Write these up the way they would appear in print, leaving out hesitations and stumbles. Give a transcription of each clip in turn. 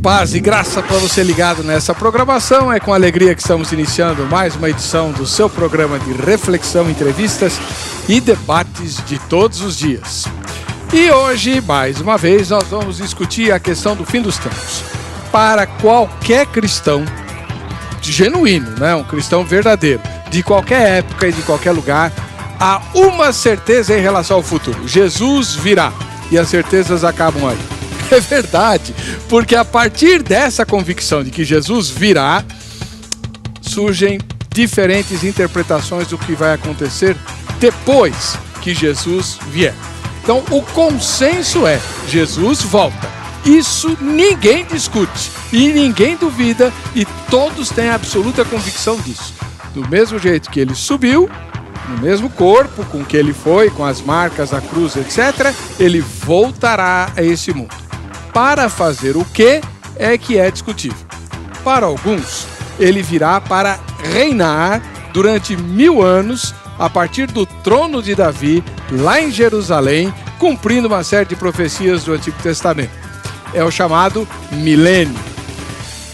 Paz e graça para você ligado nessa programação. É com alegria que estamos iniciando mais uma edição do seu programa de reflexão, entrevistas e debates de todos os dias. E hoje, mais uma vez, nós vamos discutir a questão do fim dos tempos. Para qualquer cristão genuíno, né? Um cristão verdadeiro, de qualquer época e de qualquer lugar, há uma certeza em relação ao futuro: Jesus virá. E as certezas acabam aí. É verdade, porque a partir dessa convicção de que Jesus virá, surgem diferentes interpretações do que vai acontecer depois que Jesus vier. Então, o consenso é: Jesus volta. Isso ninguém discute e ninguém duvida, e todos têm absoluta convicção disso. Do mesmo jeito que ele subiu, no mesmo corpo com que ele foi, com as marcas, a cruz, etc., ele voltará a esse mundo. Para fazer o que é discutível. Para alguns, ele virá para reinar durante 1000 anos, a partir do trono de Davi, lá em Jerusalém, cumprindo uma série de profecias do Antigo Testamento. É o chamado milênio.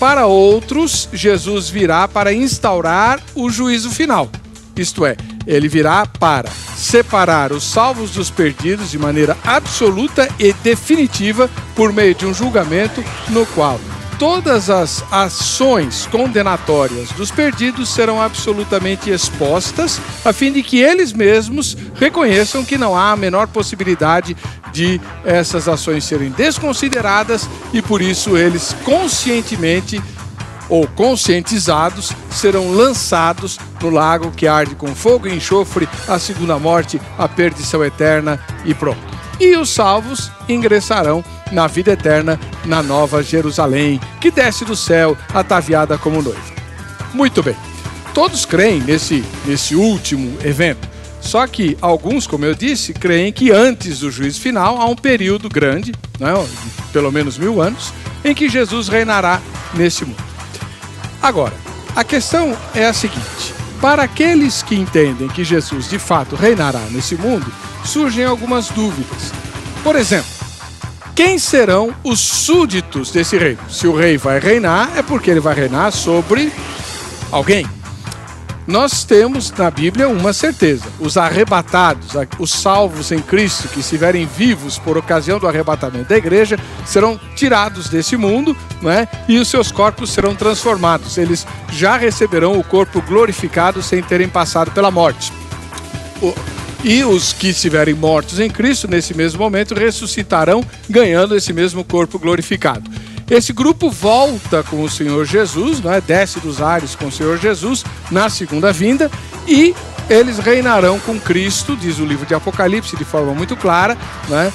Para outros, Jesus virá para instaurar o juízo final. Isto é, ele virá para separar os salvos dos perdidos de maneira absoluta e definitiva por meio de um julgamento no qual todas as ações condenatórias dos perdidos serão absolutamente expostas, a fim de que eles mesmos reconheçam que não há a menor possibilidade de essas ações serem desconsideradas, e por isso eles conscientemente ou conscientizados serão lançados no lago que arde com fogo e enxofre, a segunda morte, a perdição eterna, e pronto. E os salvos ingressarão na vida eterna, na Nova Jerusalém, que desce do céu ataviada como noiva. Muito bem, todos creem nesse último evento, só que alguns, como eu disse, creem que antes do juízo final há um período grande, né, pelo menos 1000 anos, em que Jesus reinará nesse mundo. Agora, a questão é a seguinte: para aqueles que entendem que Jesus de fato reinará nesse mundo, surgem algumas dúvidas. Por exemplo, quem serão os súditos desse reino? Se o rei vai reinar, é porque ele vai reinar sobre alguém. Nós temos na Bíblia uma certeza: os arrebatados, os salvos em Cristo, que estiverem vivos por ocasião do arrebatamento da igreja, serão tirados desse mundo, né? E os seus corpos serão transformados. Eles já receberão o corpo glorificado sem terem passado pela morte. E os que estiverem mortos em Cristo, nesse mesmo momento, ressuscitarão, ganhando esse mesmo corpo glorificado. Esse grupo volta com o Senhor Jesus, né? Desce dos ares com o Senhor Jesus na segunda vinda, e eles reinarão com Cristo, diz o livro de Apocalipse de forma muito clara, né?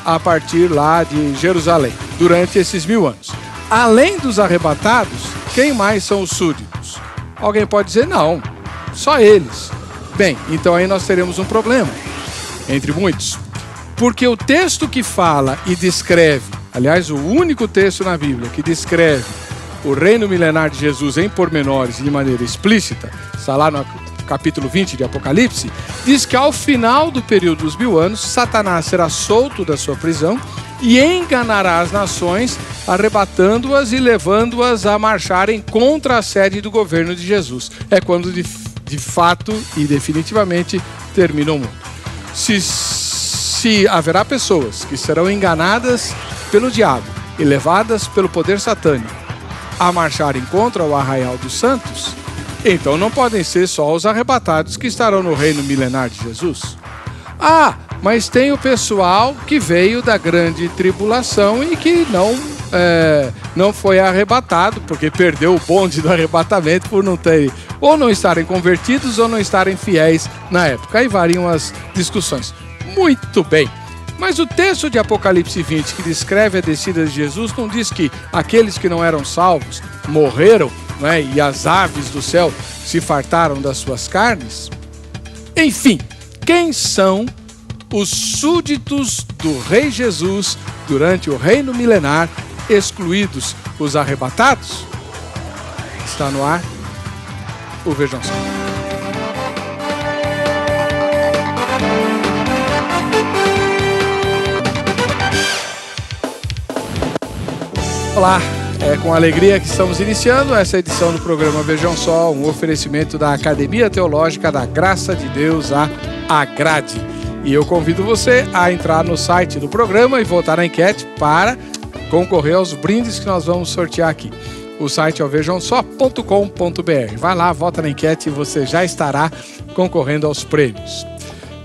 A partir lá de Jerusalém, durante esses 1000 anos. Além dos arrebatados, quem mais são os súditos? Alguém pode dizer: não, só eles. Bem, então aí nós teremos um problema, entre muitos, porque o texto que fala e descreve, aliás, o único texto na Bíblia que descreve o reino milenar de Jesus em pormenores e de maneira explícita, está lá no capítulo 20 de Apocalipse, diz que ao final do período dos 1000 anos, Satanás será solto da sua prisão e enganará as nações, arrebatando-as e levando-as a marcharem contra a sede do governo de Jesus. É quando de fato e definitivamente termina o mundo. Se haverá pessoas que serão enganadas pelo diabo e levadas pelo poder satânico a marcharem contra o arraial dos santos, então não podem ser só os arrebatados que estarão no reino milenar de Jesus. Mas tem o pessoal que veio da grande tribulação e que não foi arrebatado, porque perdeu o bonde do arrebatamento por não estarem convertidos ou não estarem fiéis na época. Aí variam as discussões. Muito bem. Mas o texto de Apocalipse 20, que descreve a descida de Jesus, não diz que aqueles que não eram salvos morreram, né, e as aves do céu se fartaram das suas carnes? Enfim, quem são os súditos do Rei Jesus durante o reino milenar, excluídos os arrebatados? Está no ar o Vejam Só. Olá, é com alegria que estamos iniciando essa edição do programa Vejam Só, um oferecimento da Academia Teológica da Graça de Deus, a Agrade. E eu convido você a entrar no site do programa e votar na enquete para concorrer aos brindes que nós vamos sortear aqui. O site é o vejamsó.com.br. Vai lá, vota na enquete e você já estará concorrendo aos prêmios.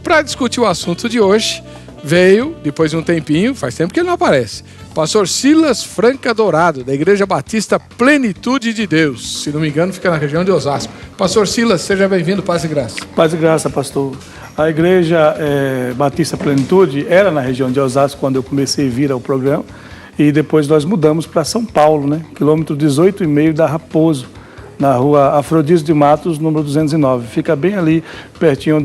Para discutir o assunto de hoje, veio, depois de um tempinho, faz tempo que ele não aparece, pastor Silas Franca Dourado, da Igreja Batista Plenitude de Deus. Se não me engano, fica na região de Osasco. Pastor Silas, seja bem-vindo, paz e graça. Paz e graça, pastor. A Igreja Batista Plenitude era na região de Osasco quando eu comecei a vir ao programa. E depois nós mudamos para São Paulo, né? Quilômetro 18,5 da Raposo, na rua Afrodísio de Matos, número 209. Fica bem ali, pertinho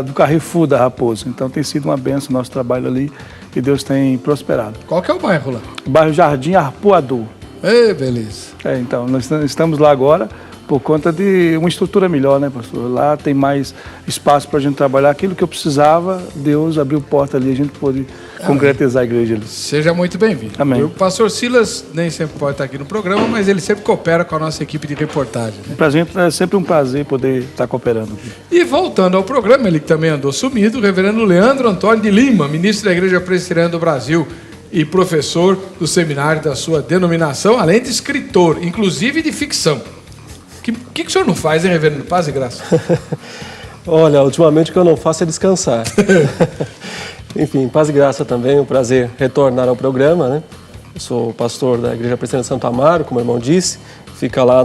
do Carrefour da Raposo. Então tem sido uma bênção o nosso trabalho ali e Deus tem prosperado. Qual que é o bairro lá? O bairro Jardim Arpoador. Ei, beleza. Então, nós estamos lá agora por conta de uma estrutura melhor, né, pastor? Lá tem mais espaço para a gente trabalhar. Aquilo que eu precisava, Deus abriu porta ali, a gente pôde concretizar a igreja ali. Seja muito bem-vindo. Amém. O pastor Silas nem sempre pode estar aqui no programa, mas ele sempre coopera com a nossa equipe de reportagem, né? Pra gente é sempre um prazer poder estar cooperando aqui. E voltando ao programa, ele que também andou sumido, o reverendo Leandro Antônio de Lima, ministro da Igreja Presbiteriana do Brasil e professor do seminário da sua denominação, além de escritor, inclusive de ficção. O que o senhor não faz, hein, reverendo? Paz e graça. Olha, ultimamente o que eu não faço é descansar. Enfim, paz e graça também, um prazer retornar ao programa, né? Eu sou pastor da Igreja Presbiteriana de Santo Amaro, como o irmão disse, fica lá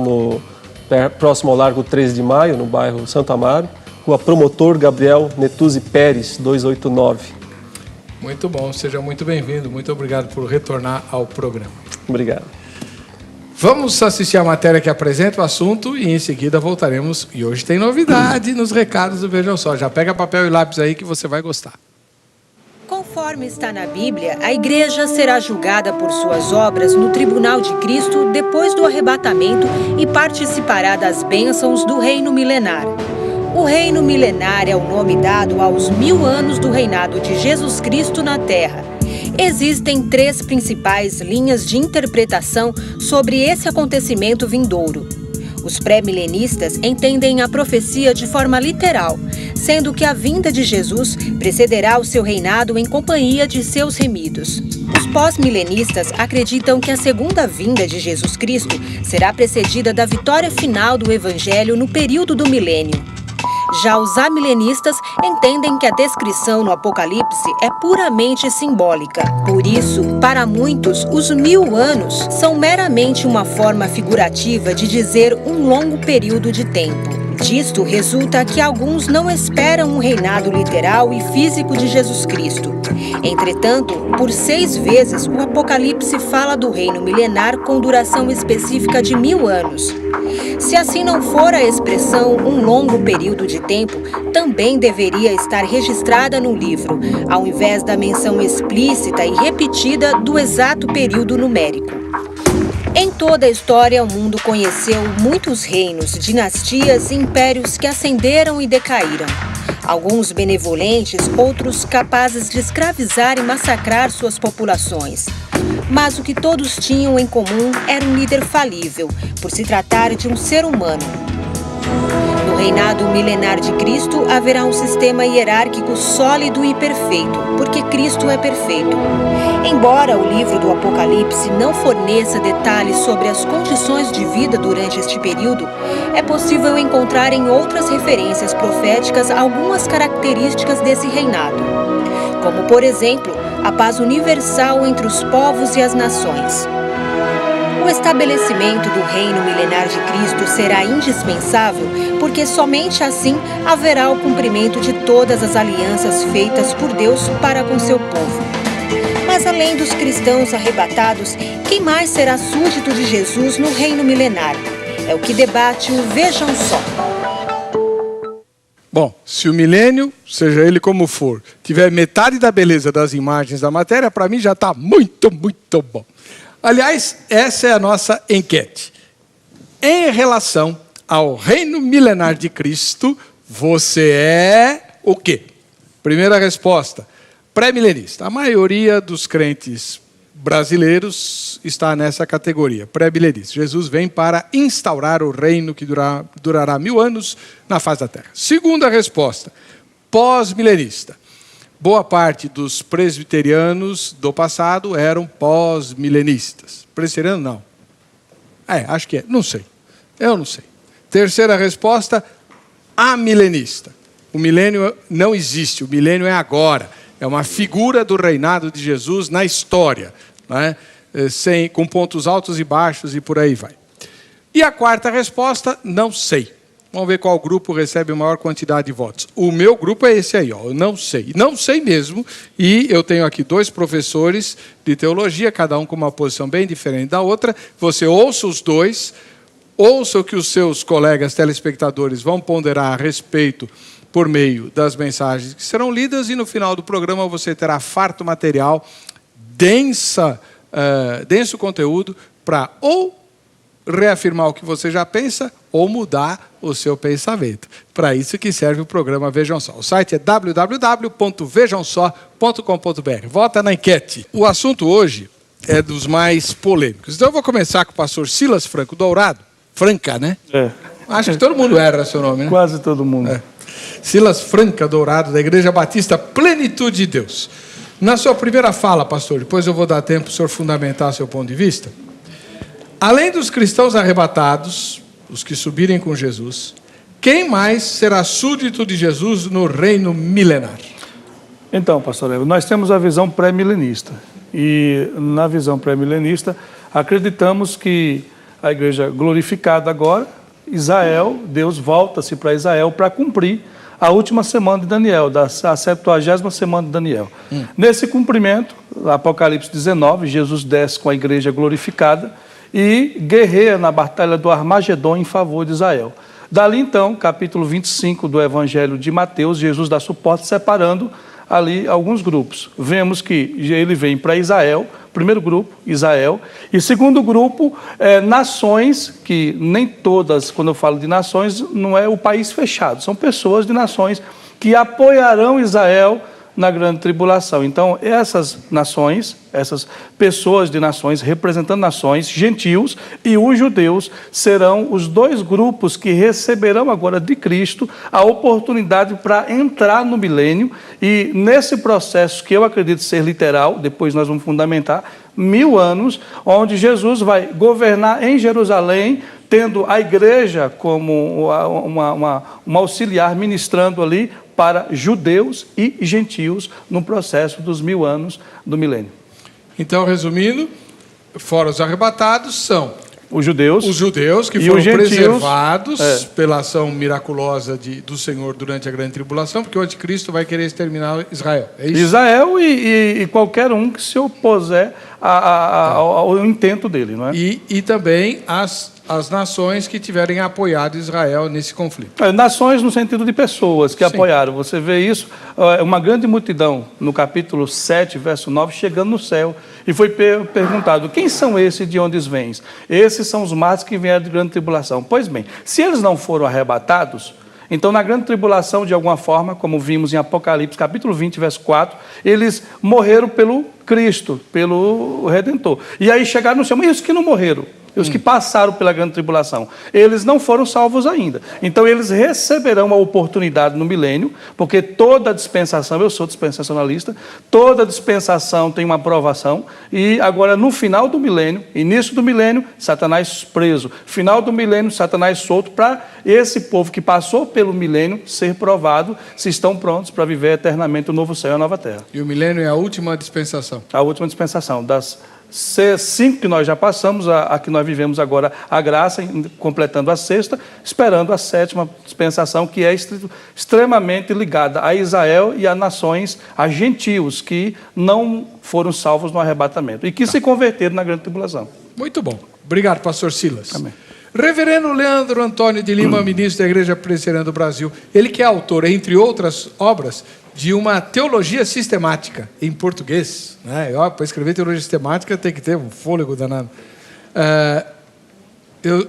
próximo ao Largo 13 de Maio, no bairro Santo Amaro, Rua Promotor Gabriel Netuzzi Pérez, 289. Muito bom, seja muito bem-vindo, muito obrigado por retornar ao programa. Obrigado. Vamos assistir a matéria que apresenta o assunto e em seguida voltaremos. E hoje tem novidade nos recados do Vejam Só. Já pega papel e lápis aí que você vai gostar. Conforme está na Bíblia, a igreja será julgada por suas obras no tribunal de Cristo depois do arrebatamento e participará das bênçãos do reino milenar. O reino milenar é o nome dado aos 1000 anos do reinado de Jesus Cristo na Terra. Existem 3 principais linhas de interpretação sobre esse acontecimento vindouro. Os pré-milenistas entendem a profecia de forma literal, sendo que a vinda de Jesus precederá o seu reinado em companhia de seus remidos. Os pós-milenistas acreditam que a segunda vinda de Jesus Cristo será precedida da vitória final do Evangelho no período do milênio. Já os amilenistas entendem que a descrição no Apocalipse é puramente simbólica. Por isso, para muitos, os 1000 anos são meramente uma forma figurativa de dizer um longo período de tempo. Disto resulta que alguns não esperam um reinado literal e físico de Jesus Cristo. Entretanto, por 6 vezes o Apocalipse fala do reino milenar com duração específica de 1000 anos. Se assim não for a expressão um longo período de tempo, também deveria estar registrada no livro, ao invés da menção explícita e repetida do exato período numérico. Em toda a história, o mundo conheceu muitos reinos, dinastias e impérios que ascenderam e decaíram. Alguns benevolentes, outros capazes de escravizar e massacrar suas populações. Mas o que todos tinham em comum era um líder falível, por se tratar de um ser humano. No reinado milenar de Cristo, haverá um sistema hierárquico sólido e perfeito, porque Cristo é perfeito. Embora o livro do Apocalipse não forneça detalhes sobre as condições de vida durante este período, é possível encontrar em outras referências proféticas algumas características desse reinado, como, por exemplo, a paz universal entre os povos e as nações. O estabelecimento do reino milenar de Cristo será indispensável, porque somente assim haverá o cumprimento de todas as alianças feitas por Deus para com seu povo. Mas além dos cristãos arrebatados, quem mais será súdito de Jesus no reino milenar? É o que debate o Vejam Só. Bom, se o milênio, seja ele como for, tiver metade da beleza das imagens da matéria, para mim já está muito, muito bom. Aliás, essa é a nossa enquete. Em relação ao reino milenar de Cristo, você é o quê? Primeira resposta, pré-milenista. A maioria dos crentes brasileiros está nessa categoria, pré-milenista. Jesus vem para instaurar o reino que durará 1000 anos na face da terra. Segunda resposta, pós-milenista. Boa parte dos presbiterianos do passado eram pós-milenistas. Presbiteriano, não. Acho que é. Não sei. Eu não sei. Terceira resposta, amilenista. O milênio não existe, o milênio é agora. É uma figura do reinado de Jesus na história, né? Com pontos altos e baixos e por aí vai. E a quarta resposta, não sei. Vamos ver qual grupo recebe a maior quantidade de votos. O meu grupo é esse aí, eu não sei. Não sei mesmo. E eu tenho aqui 2 professores de teologia, cada um com uma posição bem diferente da outra. Você ouça os 2, ouça o que os seus colegas telespectadores vão ponderar a respeito por meio das mensagens que serão lidas, e no final do programa você terá farto material, denso conteúdo, para ou reafirmar o que você já pensa ou mudar o seu pensamento. Para isso que serve o programa Vejam Só. O site é www.vejamsó.com.br. Vota na enquete. O assunto hoje é dos mais polêmicos. Então eu vou começar com o pastor Silas Franco Dourado. Franca, né? Acho que todo mundo erra seu nome, né? Quase todo mundo. Silas Franca Dourado, da Igreja Batista Plenitude de Deus. Na sua primeira fala, pastor, depois eu vou dar tempo para o senhor fundamentar seu ponto de vista. Além dos cristãos arrebatados, os que subirem com Jesus, quem mais será súdito de Jesus no reino milenar? Então, pastor Evo, nós temos a visão pré-milenista. E na visão pré-milenista, acreditamos que a igreja glorificada agora, Israel, Deus volta-se para Israel para cumprir a última semana de Daniel, a 70ª semana de Daniel. Nesse cumprimento, Apocalipse 19, Jesus desce com a igreja glorificada e guerreia na batalha do Armagedon em favor de Israel. Dali então, capítulo 25 do Evangelho de Mateus, Jesus dá suporte separando ali alguns grupos. Vemos que ele vem para Israel, primeiro grupo, Israel, e segundo grupo, nações, que nem todas, quando eu falo de nações, não é o país fechado, são pessoas de nações que apoiarão Israel na grande tribulação. Então, essas nações, essas pessoas de nações, representando nações, gentios e os judeus, serão os 2 grupos que receberão agora de Cristo a oportunidade para entrar no milênio, e nesse processo, que eu acredito ser literal, depois nós vamos fundamentar, 1000 anos, onde Jesus vai governar em Jerusalém, tendo a igreja como uma auxiliar, ministrando ali para judeus e gentios no processo dos 1000 anos do milênio. Então, resumindo, fora os arrebatados, são os judeus que foram preservados pela ação miraculosa do Senhor durante a grande tribulação, porque o anticristo vai querer exterminar Israel. É isso? Israel e qualquer um que se opuser ao intento dele, não é? E também as nações que tiverem apoiado Israel nesse conflito. Nações no sentido de pessoas que apoiaram. Você vê isso, uma grande multidão, no capítulo 7, verso 9, chegando no céu. E foi perguntado, quem são esses de onde vêm? Esses são os matos que vieram de grande tribulação. Pois bem, se eles não foram arrebatados, então na grande tribulação, de alguma forma, como vimos em Apocalipse, capítulo 20, verso 4, eles morreram pelo Cristo, pelo Redentor. E aí chegaram no céu, mas os que não morreram? Os que passaram pela grande tribulação, eles não foram salvos ainda. Então eles receberão a oportunidade no milênio, porque toda dispensação, eu sou dispensacionalista, toda dispensação tem uma aprovação, e agora no final do milênio, início do milênio, Satanás preso, final do milênio, Satanás solto, para esse povo que passou pelo milênio ser provado se estão prontos para viver eternamente o novo céu e a nova terra. E o milênio é a última dispensação? A última dispensação, das 5 que nós já passamos, a que nós vivemos agora a graça, completando a 6ª, esperando a 7ª dispensação, que é extremamente ligada a Israel e a nações, a gentios, que não foram salvos no arrebatamento e que se converteram na grande tribulação. Muito bom. Obrigado, pastor Silas. Amém. Reverendo Leandro Antônio de Lima, ministro da Igreja Presbiteriana do Brasil, ele que é autor, entre outras obras, de uma teologia sistemática, em português, né? Para escrever teologia sistemática tem que ter um fôlego danado.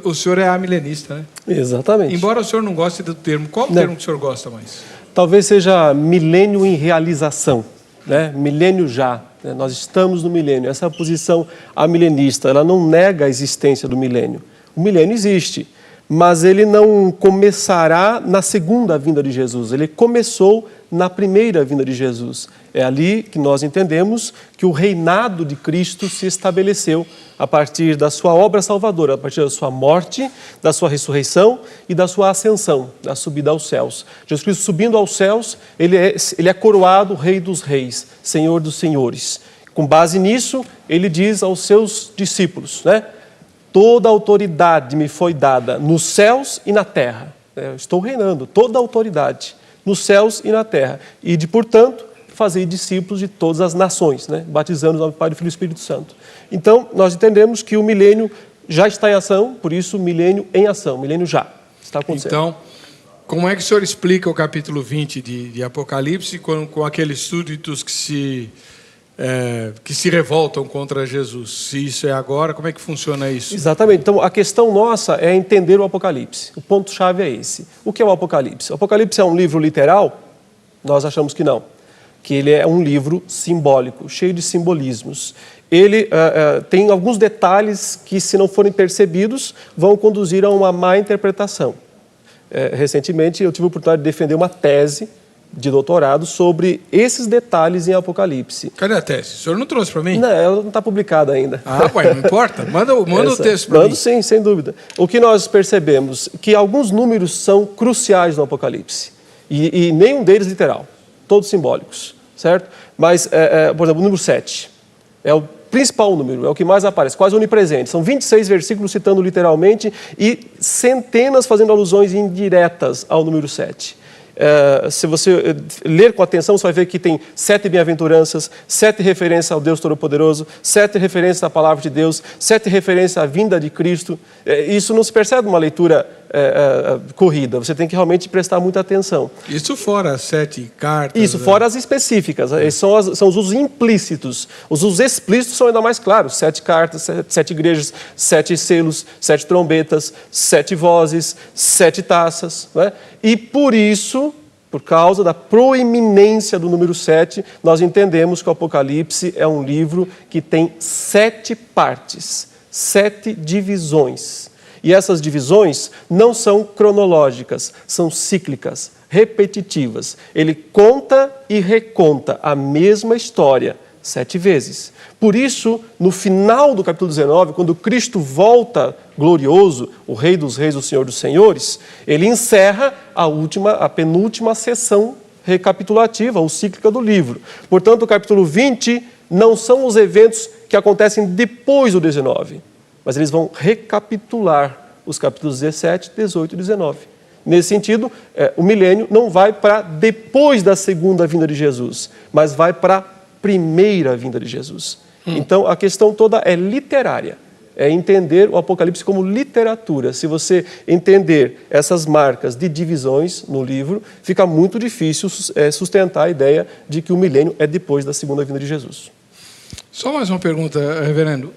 O senhor é amilenista, né? Exatamente. Embora o senhor não goste do termo, qual termo que o senhor gosta mais? Talvez seja milênio em realização, né? Milênio já. né? Nós estamos no milênio. Essa posição amilenista, ela não nega a existência do milênio. O milênio existe, mas ele não começará na segunda vinda de Jesus. Ele começou na primeira vinda de Jesus. É ali que nós entendemos que o reinado de Cristo se estabeleceu a partir da sua obra salvadora, a partir da sua morte, da sua ressurreição e da sua ascensão, da subida aos céus. Jesus Cristo subindo aos céus, ele é coroado Rei dos Reis, Senhor dos Senhores. Com base nisso, ele diz aos seus discípulos, né? Toda autoridade me foi dada nos céus e na terra. Eu estou reinando, toda autoridade nos céus e na terra. E portanto, fazer discípulos de todas as nações, né? Batizando no nome do Pai, do Filho e do Espírito Santo. Então, nós entendemos que o milênio já está em ação, por isso, milênio em ação, milênio já está acontecendo. Então, como é que o senhor explica o capítulo 20 de Apocalipse com aqueles súditos que se revoltam contra Jesus? Se isso é agora, como é que funciona isso? Exatamente. Então, a questão nossa é entender o Apocalipse. O ponto-chave é esse. O que é o Apocalipse? O Apocalipse é um livro literal? Nós achamos que não. Que ele é um livro simbólico, cheio de simbolismos. Ele tem alguns detalhes que, se não forem percebidos, vão conduzir a uma má interpretação. Recentemente, eu tive a oportunidade de defender uma tese de doutorado sobre esses detalhes em Apocalipse. Cadê a tese? O senhor não trouxe para mim? Não, ela não está publicada ainda. Ah, ué, não importa. Manda o texto para mim. Mando sim, sem dúvida. O que nós percebemos que alguns números são cruciais no Apocalipse. E nenhum deles literal. Todos simbólicos, certo? Mas, por exemplo, o número 7 é o principal número, é o que mais aparece, quase onipresente. São 26 versículos citando literalmente e centenas fazendo alusões indiretas ao número 7. Se você ler com atenção, você vai ver que tem 7 bem-aventuranças, 7 referências ao Deus Todo-Poderoso, 7 referências à Palavra de Deus, 7 referências à vinda de Cristo. Isso não se percebe numa leitura corrida, você tem que realmente prestar muita atenção. Isso fora as 7 cartas. Isso, fora as específicas, são os usos implícitos. Os usos explícitos são ainda mais claros, 7 cartas, 7 igrejas, 7 selos, 7 trombetas, 7 vozes, 7 taças, né? E por isso, por causa da proeminência do número 7, nós entendemos que o Apocalipse é um livro que tem 7 partes, 7 divisões. E essas divisões não são cronológicas, são cíclicas, repetitivas. Ele conta e reconta a mesma história 7 vezes. Por isso, no final do capítulo 19, quando Cristo volta glorioso, o Rei dos Reis, o Senhor dos Senhores, ele encerra a penúltima sessão recapitulativa, ou cíclica do livro. Portanto, o capítulo 20 não são os eventos que acontecem depois do 19, mas eles vão recapitular os capítulos 17, 18 e 19. Nesse sentido, o milênio não vai para depois da segunda vinda de Jesus, mas vai para a primeira vinda de Jesus. Então, a questão toda é literária, é entender o Apocalipse como literatura. Se você entender essas marcas de divisões no livro, fica muito difícil sustentar a ideia de que o milênio é depois da segunda vinda de Jesus. Só mais uma pergunta, reverendo.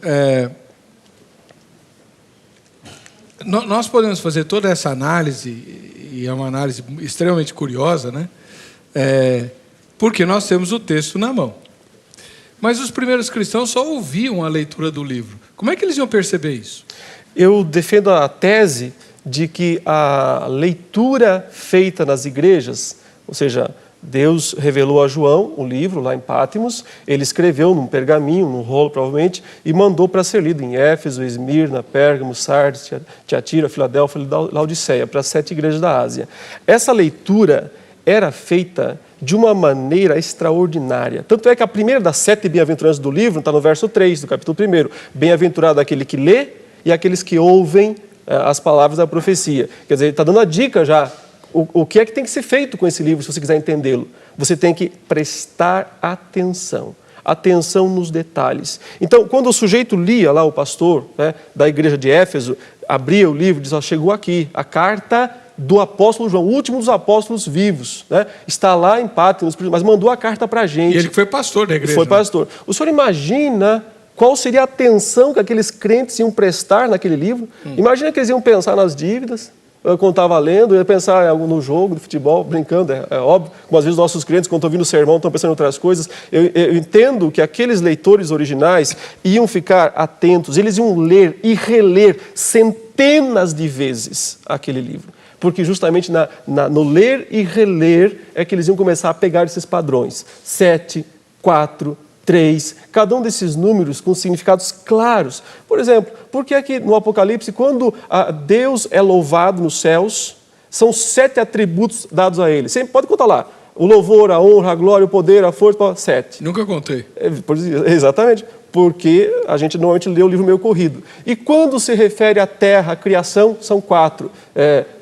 Nós podemos fazer toda essa análise, e é uma análise extremamente curiosa, né? Porque nós temos o texto na mão. Mas os primeiros cristãos só ouviam a leitura do livro. Como é que eles iam perceber isso? Eu defendo a tese de que a leitura feita nas igrejas, ou seja, Deus revelou a João o livro lá em Pátimos, ele escreveu num pergaminho, num rolo provavelmente, e mandou para ser lido em Éfeso, Esmirna, Pérgamo, Sardes, Tiatira, Filadélfia e Laodiceia, para as 7 igrejas da Ásia. Essa leitura era feita de uma maneira extraordinária. Tanto é que a primeira das 7 bem-aventuranças do livro está no verso 3 do capítulo 1. Bem-aventurado aquele que lê e aqueles que ouvem as palavras da profecia. Quer dizer, ele está dando a dica já. O que é que tem que ser feito com esse livro, se você quiser entendê-lo? Você tem que prestar atenção. Atenção nos detalhes. Então, quando o sujeito lia lá, o pastor, né, da igreja de Éfeso, abria o livro e dizia, chegou aqui, a carta do apóstolo João, o último dos apóstolos vivos, né? Está lá em Pátimos, mas mandou a carta para a gente. E ele foi pastor da igreja. Foi pastor. O senhor imagina qual seria a atenção que aqueles crentes iam prestar naquele livro? Imagina que eles iam pensar nas dívidas, quando estava lendo, eu ia pensar no jogo de futebol, brincando, é óbvio. Como às vezes nossos clientes, quando estão ouvindo o sermão, estão pensando em outras coisas. Eu entendo que aqueles leitores originais iam ficar atentos, eles iam ler e reler centenas de vezes aquele livro. Porque justamente no ler e reler é que eles iam começar a pegar esses padrões. 7, 4, 3, cada um desses números com significados claros. Por exemplo, por que é que no Apocalipse, quando Deus é louvado nos céus, são 7 atributos dados a Ele? Você pode contar lá. O louvor, a honra, a glória, o poder, a força, 7. Nunca contei. Exatamente. Porque a gente normalmente lê o livro meio corrido. E quando se refere à terra, à criação, são 4.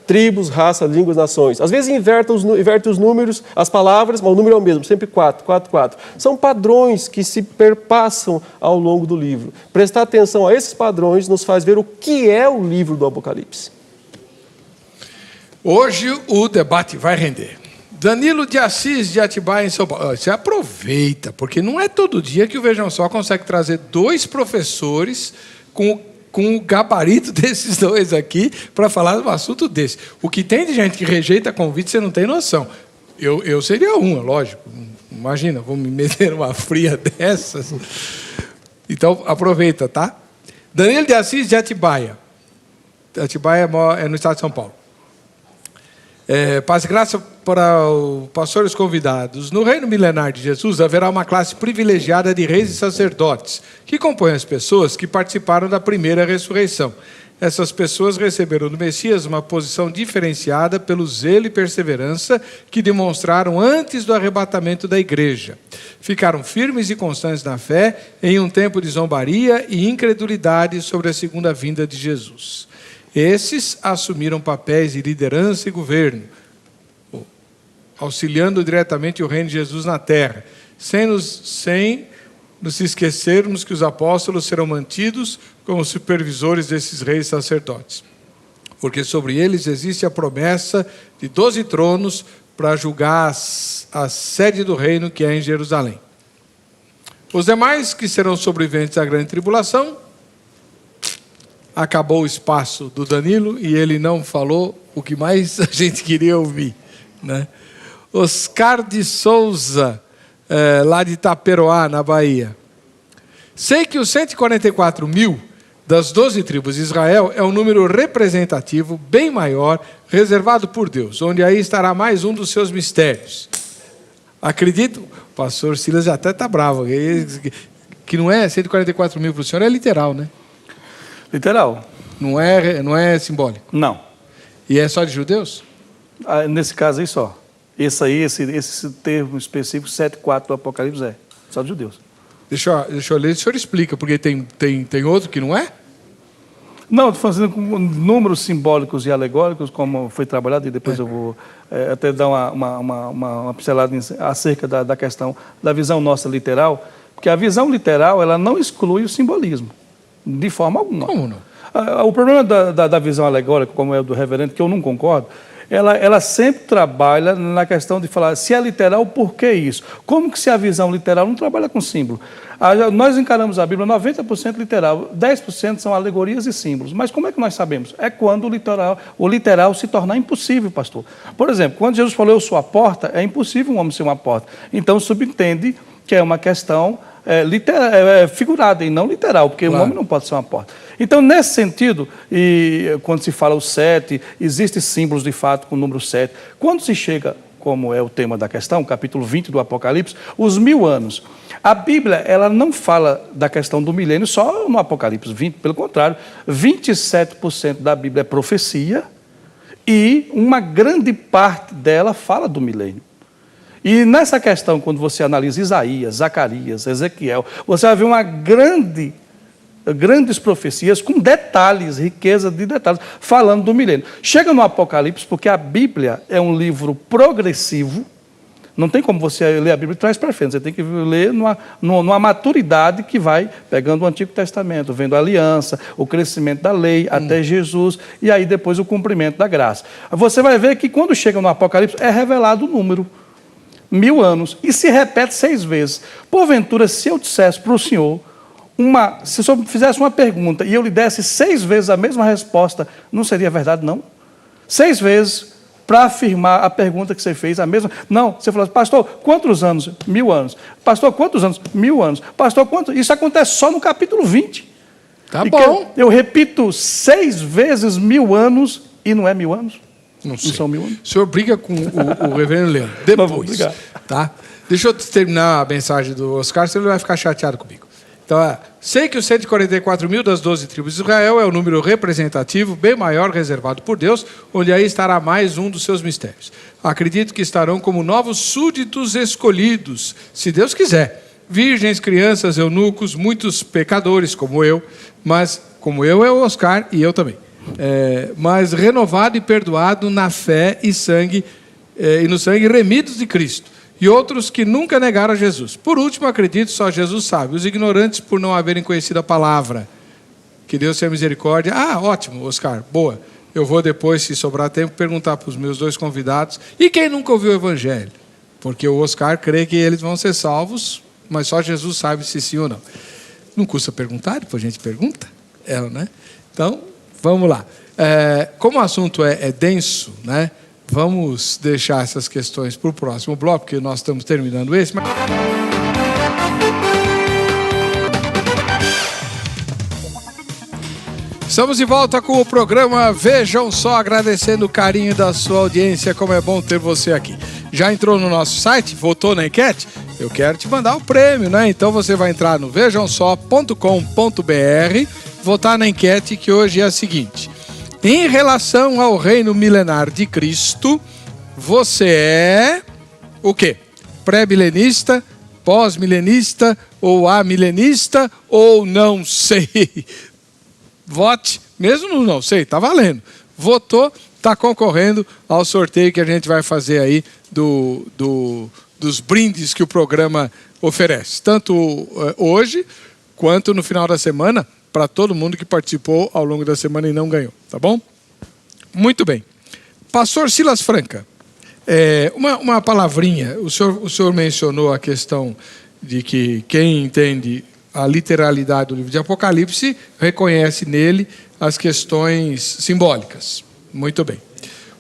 Tribos, raças, línguas, nações. Às vezes inverte os números, as palavras, mas o número é o mesmo, sempre 4, 4, 4. São padrões que se perpassam ao longo do livro. Prestar atenção a esses padrões nos faz ver o que é o livro do Apocalipse. Hoje o debate vai render. Danilo de Assis de Atibaia, em São Paulo. Você aproveita, porque não é todo dia que o Vejam Só consegue trazer 2 professores com o gabarito desses 2 aqui para falar de um assunto desse. O que tem de gente que rejeita convite, você não tem noção. Eu seria lógico. Imagina, vou me meter numa fria dessas. Então, aproveita, tá? Danilo de Assis de Atibaia. Atibaia é no estado de São Paulo. Paz e graça para os pastores convidados. No reino milenar de Jesus haverá uma classe privilegiada de reis e sacerdotes, que compõem as pessoas que participaram da primeira ressurreição. Essas pessoas receberam do Messias uma posição diferenciada pelo zelo e perseverança que demonstraram antes do arrebatamento da igreja. Ficaram firmes e constantes na fé em um tempo de zombaria e incredulidade sobre a segunda vinda de Jesus. Esses assumiram papéis de liderança e governo, auxiliando diretamente o reino de Jesus na terra, sem nos esquecermos que os apóstolos serão mantidos como supervisores desses reis sacerdotes. Porque sobre eles existe a promessa de 12 tronos para julgar a sede do reino que é em Jerusalém. Os demais que serão sobreviventes da grande tribulação, acabou o espaço do Danilo e ele não falou o que mais a gente queria ouvir, né? Oscar de Souza, lá de Itaperoá, na Bahia. Sei que os 144 mil das 12 tribos de Israel é um número representativo, bem maior, reservado por Deus, onde aí estará mais um dos seus mistérios. Acredito, o pastor Silas já até está bravo, que não é 144 mil para o senhor, é literal, né? Literal. Não é simbólico? Não. E é só de judeus? Nesse caso aí só. Esse termo específico, 7,4 do Apocalipse, é só de judeus. Deixa eu ler, o senhor explica, porque tem outro que não é? Não, estou fazendo com números simbólicos e alegóricos, como foi trabalhado, e depois eu vou até dar uma pincelada acerca da questão da visão nossa literal, porque a visão literal ela não exclui o simbolismo, de forma alguma. Como não? O problema da visão alegórica, como é o do reverendo, que eu não concordo, ela sempre trabalha na questão de falar, se é literal, por que isso? Como que se a visão literal não trabalha com símbolo? Nós encaramos a Bíblia 90% literal, 10% são alegorias e símbolos. Mas como é que nós sabemos? É quando o literal se tornar impossível, pastor. Por exemplo, quando Jesus falou, eu sou a porta, é impossível um homem ser uma porta. Então, subentende que é uma questão figurada e não literal, porque claro, um homem não pode ser uma porta. Então, nesse sentido, e quando se fala o 7, existem símbolos de fato com o número 7. Quando se chega, como é o tema da questão, capítulo 20 do Apocalipse, os 1000 anos. A Bíblia, ela não fala da questão do milênio só no Apocalipse 20, pelo contrário, 27% da Bíblia é profecia e uma grande parte dela fala do milênio. E nessa questão, quando você analisa Isaías, Zacarias, Ezequiel, você vai ver uma grandes profecias com detalhes, riqueza de detalhes, falando do milênio. Chega no Apocalipse, porque a Bíblia é um livro progressivo, não tem como você ler a Bíblia de trás para frente, você tem que ler numa maturidade que vai pegando o Antigo Testamento, vendo a aliança, o crescimento da lei até Jesus, e aí depois o cumprimento da graça. Você vai ver que quando chega no Apocalipse, é revelado o número. 1000 anos, e se repete 6 vezes. Porventura, se eu dissesse para o senhor, se o senhor fizesse uma pergunta e eu lhe desse 6 vezes a mesma resposta, não seria verdade, não? 6 vezes para afirmar a pergunta que você fez, a mesma. Não, você falou assim, pastor, quantos anos? 1000 anos. Pastor, quantos anos? 1000 anos. Pastor, quantos? Isso acontece só no capítulo 20. Tá bom. Eu repito 6 vezes 1000 anos e não é 1000 anos? Não sei. Não são 1000 anos? O senhor briga com o reverendo Leandro. Depois. Obrigado. Tá? Deixa eu terminar a mensagem do Oscar, senão ele vai ficar chateado comigo. Então, sei que os 144.000 das 12 tribos de Israel é o número representativo, bem maior, reservado por Deus, onde aí estará mais um dos seus mistérios. Acredito que estarão como novos súditos escolhidos, se Deus quiser. Virgens, crianças, eunucos, muitos pecadores, como eu, mas como eu é o Oscar e eu também. Mas renovado e perdoado na fé e sangue, e no sangue remidos de Cristo. E outros que nunca negaram a Jesus. Por último, acredito, só Jesus sabe. Os ignorantes por não haverem conhecido a palavra. Que Deus tenha misericórdia. Ótimo, Oscar, boa. Eu vou depois, se sobrar tempo, perguntar para os meus 2 convidados. E quem nunca ouviu o Evangelho? Porque o Oscar crê que eles vão ser salvos, mas só Jesus sabe se sim ou não. Não custa perguntar, depois a gente pergunta. Né? Então, vamos lá. Como o assunto é denso, né? Vamos deixar essas questões para o próximo bloco, porque nós estamos terminando esse. Estamos de volta com o programa Vejam Só, agradecendo o carinho da sua audiência, como é bom ter você aqui. Já entrou no nosso site? Votou na enquete? Eu quero te mandar o prêmio, né? Então você vai entrar no vejamsó.com.br, votar na enquete que hoje é a seguinte... Em relação ao reino milenar de Cristo, você é o quê? Pré-milenista, pós-milenista, ou amilenista, ou não sei? Vote, mesmo no não sei, tá valendo. Votou, tá concorrendo ao sorteio que a gente vai fazer aí dos brindes que o programa oferece. Tanto hoje, quanto no final da semana, para todo mundo que participou ao longo da semana e não ganhou, tá bom? Muito bem. Pastor Silas Franca, uma palavrinha. O senhor mencionou a questão de que quem entende a literalidade do livro de Apocalipse reconhece nele as questões simbólicas. Muito bem.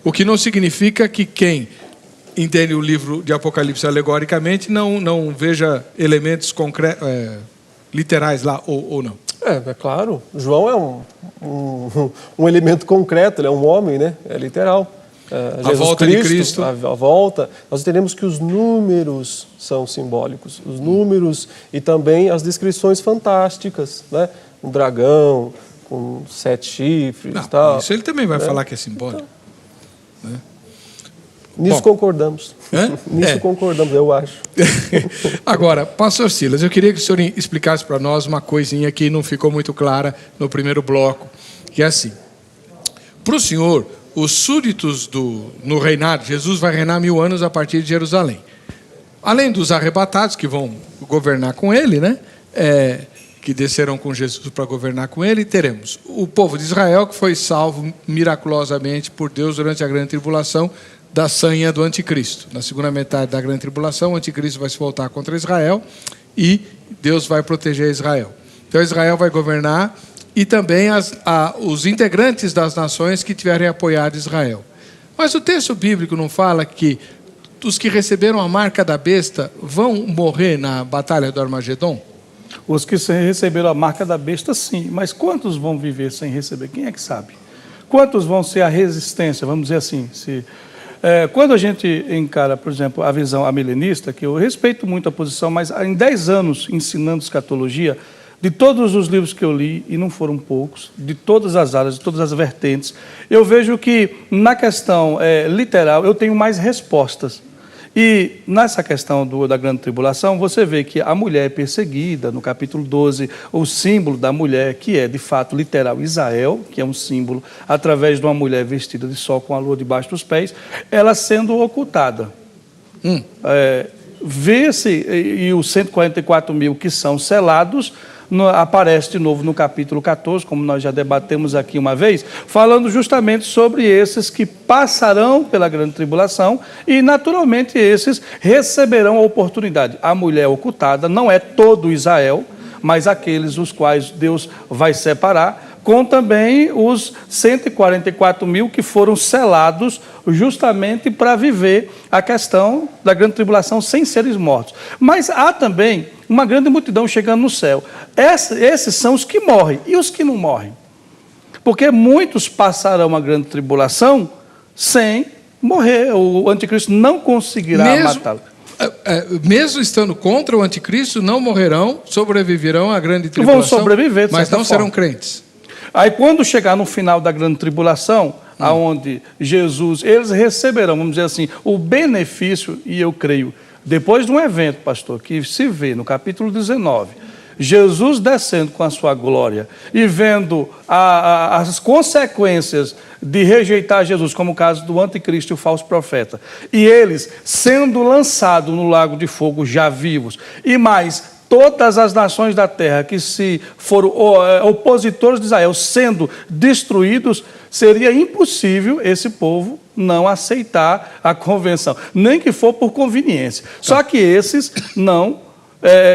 O que não significa que quem entende o livro de Apocalipse alegoricamente não veja elementos concretos, literais lá ou não. É claro. João é um elemento concreto, ele é um homem, né? É literal. A volta de Cristo. A volta. Nós entendemos que os números são simbólicos. Os números e também as descrições fantásticas, né? Um dragão com 7 chifres e tal. Isso ele também vai falar que é simbólico. Né? Nisso concordamos. Nisso concordamos, eu acho. Agora, pastor Silas, eu queria que o senhor explicasse para nós uma coisinha que não ficou muito clara no primeiro bloco, que é assim. Para o senhor, os súditos no reinado, Jesus vai reinar 1000 anos a partir de Jerusalém. Além dos arrebatados que vão governar com ele, né? Que descerão com Jesus para governar com ele, teremos o povo de Israel, que foi salvo miraculosamente por Deus durante a grande tribulação, da sanha do anticristo. Na segunda metade da grande tribulação, o anticristo vai se voltar contra Israel e Deus vai proteger Israel. Então Israel vai governar e também os integrantes das nações que tiverem apoiado Israel. Mas o texto bíblico não fala que os que receberam a marca da besta vão morrer na batalha do Armagedon? Os que receberam a marca da besta, sim. Mas quantos vão viver sem receber? Quem é que sabe? Quantos vão ser a resistência, vamos dizer assim, quando a gente encara, por exemplo, a visão amilenista, que eu respeito muito a posição, mas em 10 anos ensinando escatologia, de todos os livros que eu li, e não foram poucos, de todas as áreas, de todas as vertentes, eu vejo que na questão literal eu tenho mais respostas. E nessa questão da grande tribulação, você vê que a mulher é perseguida, no capítulo 12, o símbolo da mulher, que é de fato literal Israel, que é um símbolo através de uma mulher vestida de sol com a lua debaixo dos pés, ela sendo ocultada. Vê-se, e os 144.000 que são selados, aparece de novo no capítulo 14, como nós já debatemos aqui uma vez, falando justamente sobre esses que passarão pela grande tribulação e, naturalmente, esses receberão a oportunidade. A mulher ocultada não é todo Israel, mas aqueles os quais Deus vai separar com também os 144 mil que foram selados justamente para viver a questão da grande tribulação sem seres mortos. Mas há também uma grande multidão chegando no céu. Esses são os que morrem. E os que não morrem? Porque muitos passarão a grande tribulação sem morrer. O anticristo não conseguirá matá-lo. Mesmo estando contra o anticristo, não morrerão, sobreviverão à grande tribulação. Vão sobreviver, mas não serão crentes. Aí quando chegar no final da grande tribulação, aonde Jesus, eles receberão, vamos dizer assim, o benefício, e eu creio, depois de um evento, pastor, que se vê no capítulo 19, Jesus descendo com a sua glória e vendo as consequências de rejeitar Jesus, como o caso do anticristo e o falso profeta, e eles sendo lançados no lago de fogo já vivos, e mais todas as nações da terra que se foram opositores de Israel sendo destruídos, seria impossível esse povo não aceitar a convenção, nem que for por conveniência. Só que esses não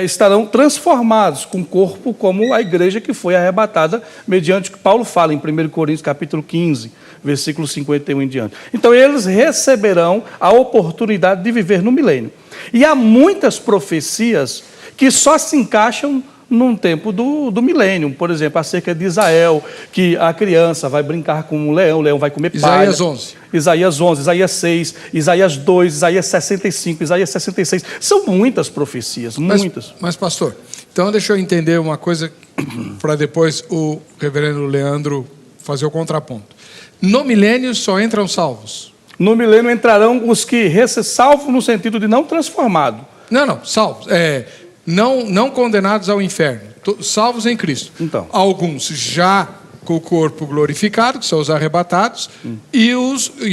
estarão transformados com corpo como a igreja que foi arrebatada, mediante o que Paulo fala em 1 Coríntios capítulo 15, versículo 51 em diante. Então eles receberão a oportunidade de viver no milênio. E há muitas profecias que só se encaixam num tempo do milênio. Por exemplo, acerca de Israel, que a criança vai brincar com um leão, o leão vai comer palha. Isaías 11. Isaías 11, Isaías 6, Isaías 2, Isaías 65, Isaías 66. São muitas profecias, muitas. Mas, pastor, então deixa eu entender uma coisa para depois o reverendo Leandro fazer o contraponto. No milênio só entram salvos? No milênio entrarão os que salvos no sentido de não transformado. Não, salvos. Não condenados ao inferno, salvos em Cristo. Então. Alguns já com o corpo glorificado, que são os arrebatados, e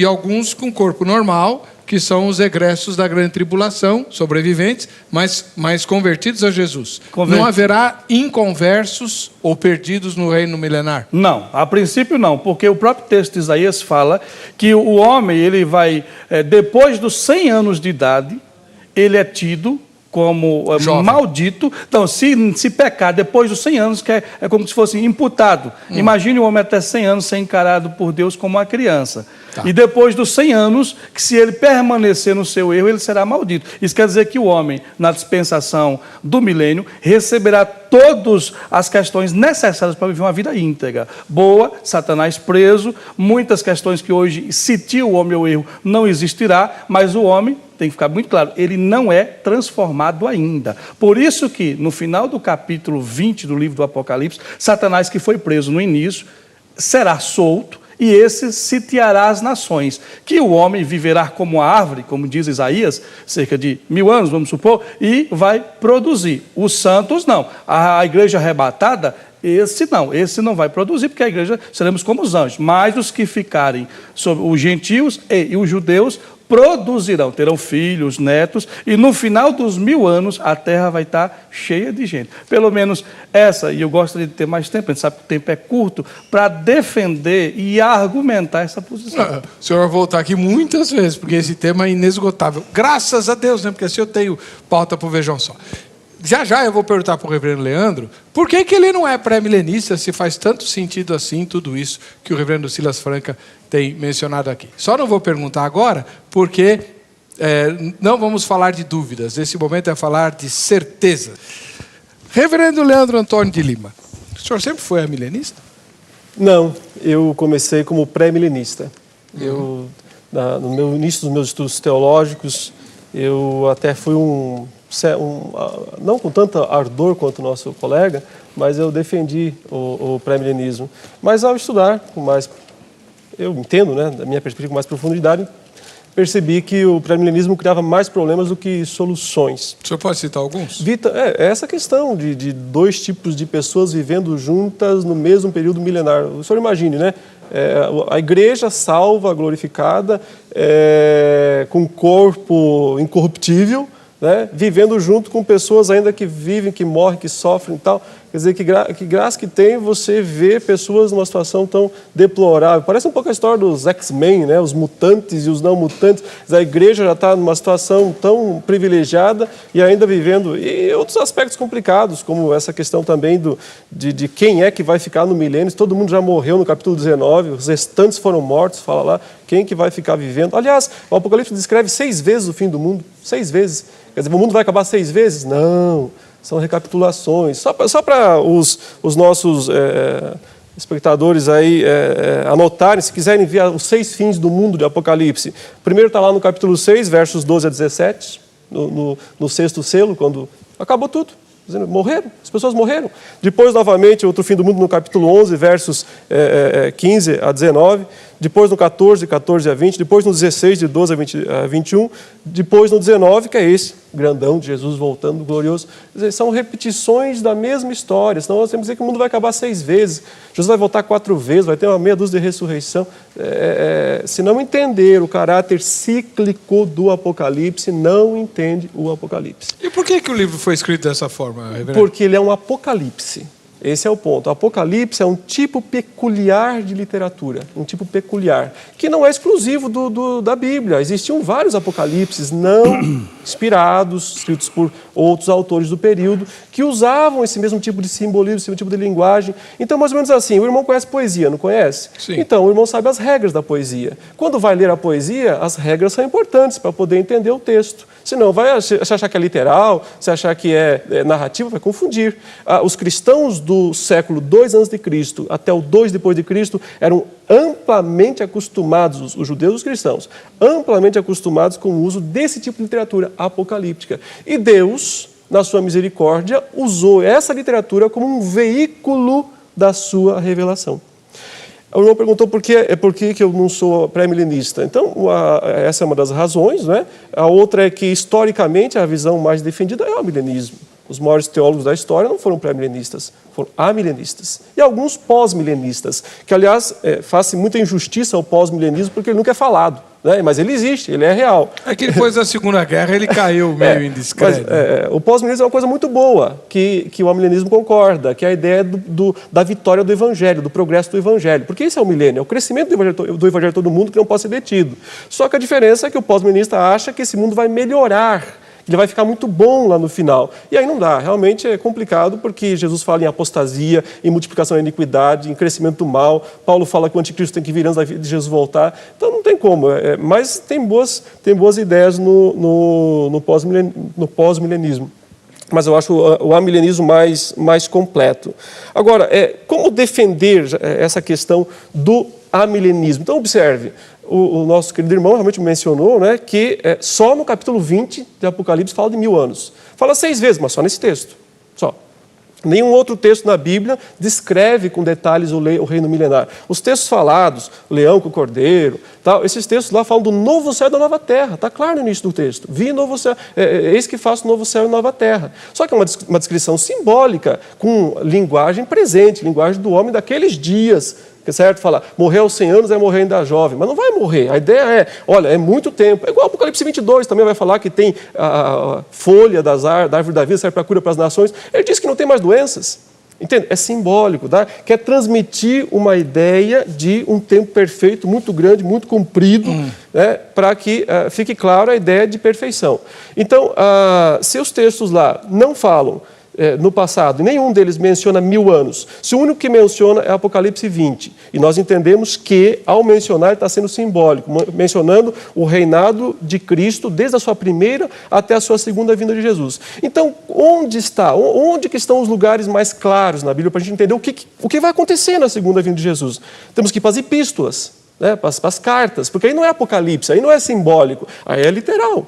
alguns com corpo normal, que são os egressos da grande tribulação, sobreviventes, mas convertidos a Jesus. Não haverá inconversos ou perdidos no reino milenar? Não, a princípio não, porque o próprio texto de Isaías fala que o homem, ele vai, depois dos 100 anos de idade, ele é tido como maldito. Então, se pecar depois dos 100 anos, que é como se fosse imputado. Imagine o homem até 100 anos ser encarado por Deus como uma criança. Tá. E depois dos 100 anos, que se ele permanecer no seu erro, ele será maldito. Isso quer dizer que o homem, na dispensação do milênio, receberá todas as questões necessárias para viver uma vida íntegra. Boa, Satanás preso, muitas questões que hoje, se tinha o homem ao erro, não existirá, mas o homem, tem que ficar muito claro, ele não é transformado ainda. Por isso que, no final do capítulo 20 do livro do Apocalipse, Satanás, que foi preso no início, será solto, e esse sitiará as nações, que o homem viverá como a árvore, como diz Isaías, cerca de 1000 anos, vamos supor, e vai produzir. Os santos não. A igreja arrebatada, esse não vai produzir, porque a igreja seremos como os anjos. Mas os que ficarem sobre os gentios e os judeus produzirão, terão filhos, netos, e no final dos 1000 anos a terra vai estar cheia de gente. Pelo menos essa, e eu gostaria de ter mais tempo, a gente sabe que o tempo é curto, para defender e argumentar essa posição. O senhor vai voltar aqui muitas vezes, porque esse tema é inesgotável. Graças a Deus, né? Porque assim eu tenho pauta para o Vejam Só. Já eu vou perguntar para o reverendo Leandro, por que ele não é pré-milenista, se faz tanto sentido assim, tudo isso que o reverendo Silas Franca tem mencionado aqui. Só não vou perguntar agora, porque não vamos falar de dúvidas, esse momento é falar de certeza. Reverendo Leandro Antônio de Lima, o senhor sempre foi milenista? Não, eu comecei como pré-milenista. No meu início dos meus estudos teológicos, eu até fui não com tanta ardor quanto o nosso colega, mas eu defendi o pré-milenismo. Mas ao estudar, eu entendo, né, da minha perspectiva com mais profundidade, percebi que o pré-milenismo criava mais problemas do que soluções. O senhor pode citar alguns? Essa questão de dois tipos de pessoas vivendo juntas no mesmo período milenar. O senhor imagine, né? A igreja salva, glorificada, com corpo incorruptível, né, vivendo junto com pessoas ainda que vivem, que morrem, que sofrem e tal. Quer dizer, que graça que tem você ver pessoas numa situação tão deplorável. Parece um pouco a história dos X-Men, né? Os mutantes e os não mutantes. A igreja já está numa situação tão privilegiada e ainda vivendo... E outros aspectos complicados, como essa questão também de quem é que vai ficar no milênio. Todo mundo já morreu no capítulo 19, os restantes foram mortos, fala lá, quem que vai ficar vivendo. Aliás, o Apocalipse descreve 6 vezes o fim do mundo, 6 vezes. Quer dizer, o mundo vai acabar 6 vezes? Não. São recapitulações. Só para os nossos espectadores aí anotarem, se quiserem ver os 6 fins do mundo de Apocalipse. O primeiro está lá no capítulo 6, versos 12 a 17, no 6º selo, quando acabou tudo. Morreram, as pessoas morreram. Depois, novamente, outro fim do mundo no capítulo 11, versos 15 a 19. Depois no 14 a 20. Depois no 16, de 12 a 21. Depois no 19, que é esse, grandão de Jesus voltando, glorioso. Quer dizer, são repetições da mesma história. Senão nós temos que dizer que o mundo vai acabar 6 vezes. Jesus vai voltar 4 vezes, vai ter uma meia dúzia de ressurreição. Se não entender o caráter cíclico do Apocalipse, não entende o Apocalipse. E por que o livro foi escrito dessa forma, reverendo? Porque ele é um apocalipse. Esse é o ponto. O Apocalipse é um tipo peculiar de literatura, um tipo peculiar, que não é exclusivo da Bíblia. Existiam vários apocalipses não inspirados, escritos por outros autores do período, que usavam esse mesmo tipo de simbolismo, esse mesmo tipo de linguagem. Então, mais ou menos assim, o irmão conhece poesia, não conhece? Sim. Então, o irmão sabe as regras da poesia. Quando vai ler a poesia, as regras são importantes para poder entender o texto. Senão, se achar que é literal, se achar que é narrativa, vai confundir. Os cristãos do século 2 a.C. até o 2 depois de Cristo eram amplamente acostumados, os judeus e os cristãos, amplamente acostumados com o uso desse tipo de literatura apocalíptica. E Deus, na sua misericórdia, usou essa literatura como um veículo da sua revelação. O irmão perguntou por que eu não sou pré-milenista. Então, essa é uma das razões, né? A outra é que, historicamente, a visão mais defendida é o milenismo. Os maiores teólogos da história não foram pré-milenistas, foram amilenistas. E alguns pós-milenistas, que, aliás, faz muita injustiça ao pós-milenismo porque ele nunca é falado. Né? Mas ele existe, ele é real. É que depois da Segunda Guerra ele caiu meio em descrédito. O pós-milenismo é uma coisa muito boa, que o amilenismo concorda, que é a ideia da vitória do Evangelho, do progresso do Evangelho. Porque esse é o milênio, é o crescimento do Evangelho de todo mundo que não pode ser detido. Só que a diferença é que o pós-milenista acha que esse mundo vai melhorar, ele vai ficar muito bom lá no final. E aí não dá, realmente é complicado, porque Jesus fala em apostasia, em multiplicação da iniquidade, em crescimento do mal. Paulo fala que o anticristo tem que vir antes de Jesus voltar. Então não tem como, mas tem boas ideias no pós-milenismo. Mas eu acho o amilenismo mais completo. Agora, como defender essa questão do amilenismo? Então, observe, o nosso querido irmão realmente mencionou, né, que só no capítulo 20 de Apocalipse fala de 1000 anos. Fala 6 vezes, mas só nesse texto. Só. Nenhum outro texto na Bíblia descreve com detalhes o reino milenar. Os textos falados, o leão com o cordeiro, tal, esses textos lá falam do novo céu e da nova terra. Está claro no início do texto. Vi novo céu, eis que faço novo céu e nova terra. Só que é uma descrição simbólica, com linguagem presente, linguagem do homem daqueles dias. Certo? Fala, morreu aos 100 anos, vai morrer ainda jovem. Mas não vai morrer. A ideia é muito tempo. É igual Apocalipse 22, também vai falar que tem a folha da árvore da vida, serve para cura para as nações. Ele diz que não tem mais doenças. Entende? É simbólico, tá? Quer transmitir uma ideia de um tempo perfeito, muito grande, muito comprido, né? Para que fique claro a ideia de perfeição. Então, se os textos lá não falam no passado, nenhum deles menciona 1000 anos. Se o único que menciona é Apocalipse 20. E nós entendemos que, ao mencionar, está sendo simbólico, mencionando o reinado de Cristo desde a sua primeira até a sua segunda vinda de Jesus. Então, onde que estão os lugares mais claros na Bíblia para a gente entender o que vai acontecer na segunda vinda de Jesus? Temos que ir para as epístolas, né, para as cartas, porque aí não é Apocalipse, aí não é simbólico, aí é literal.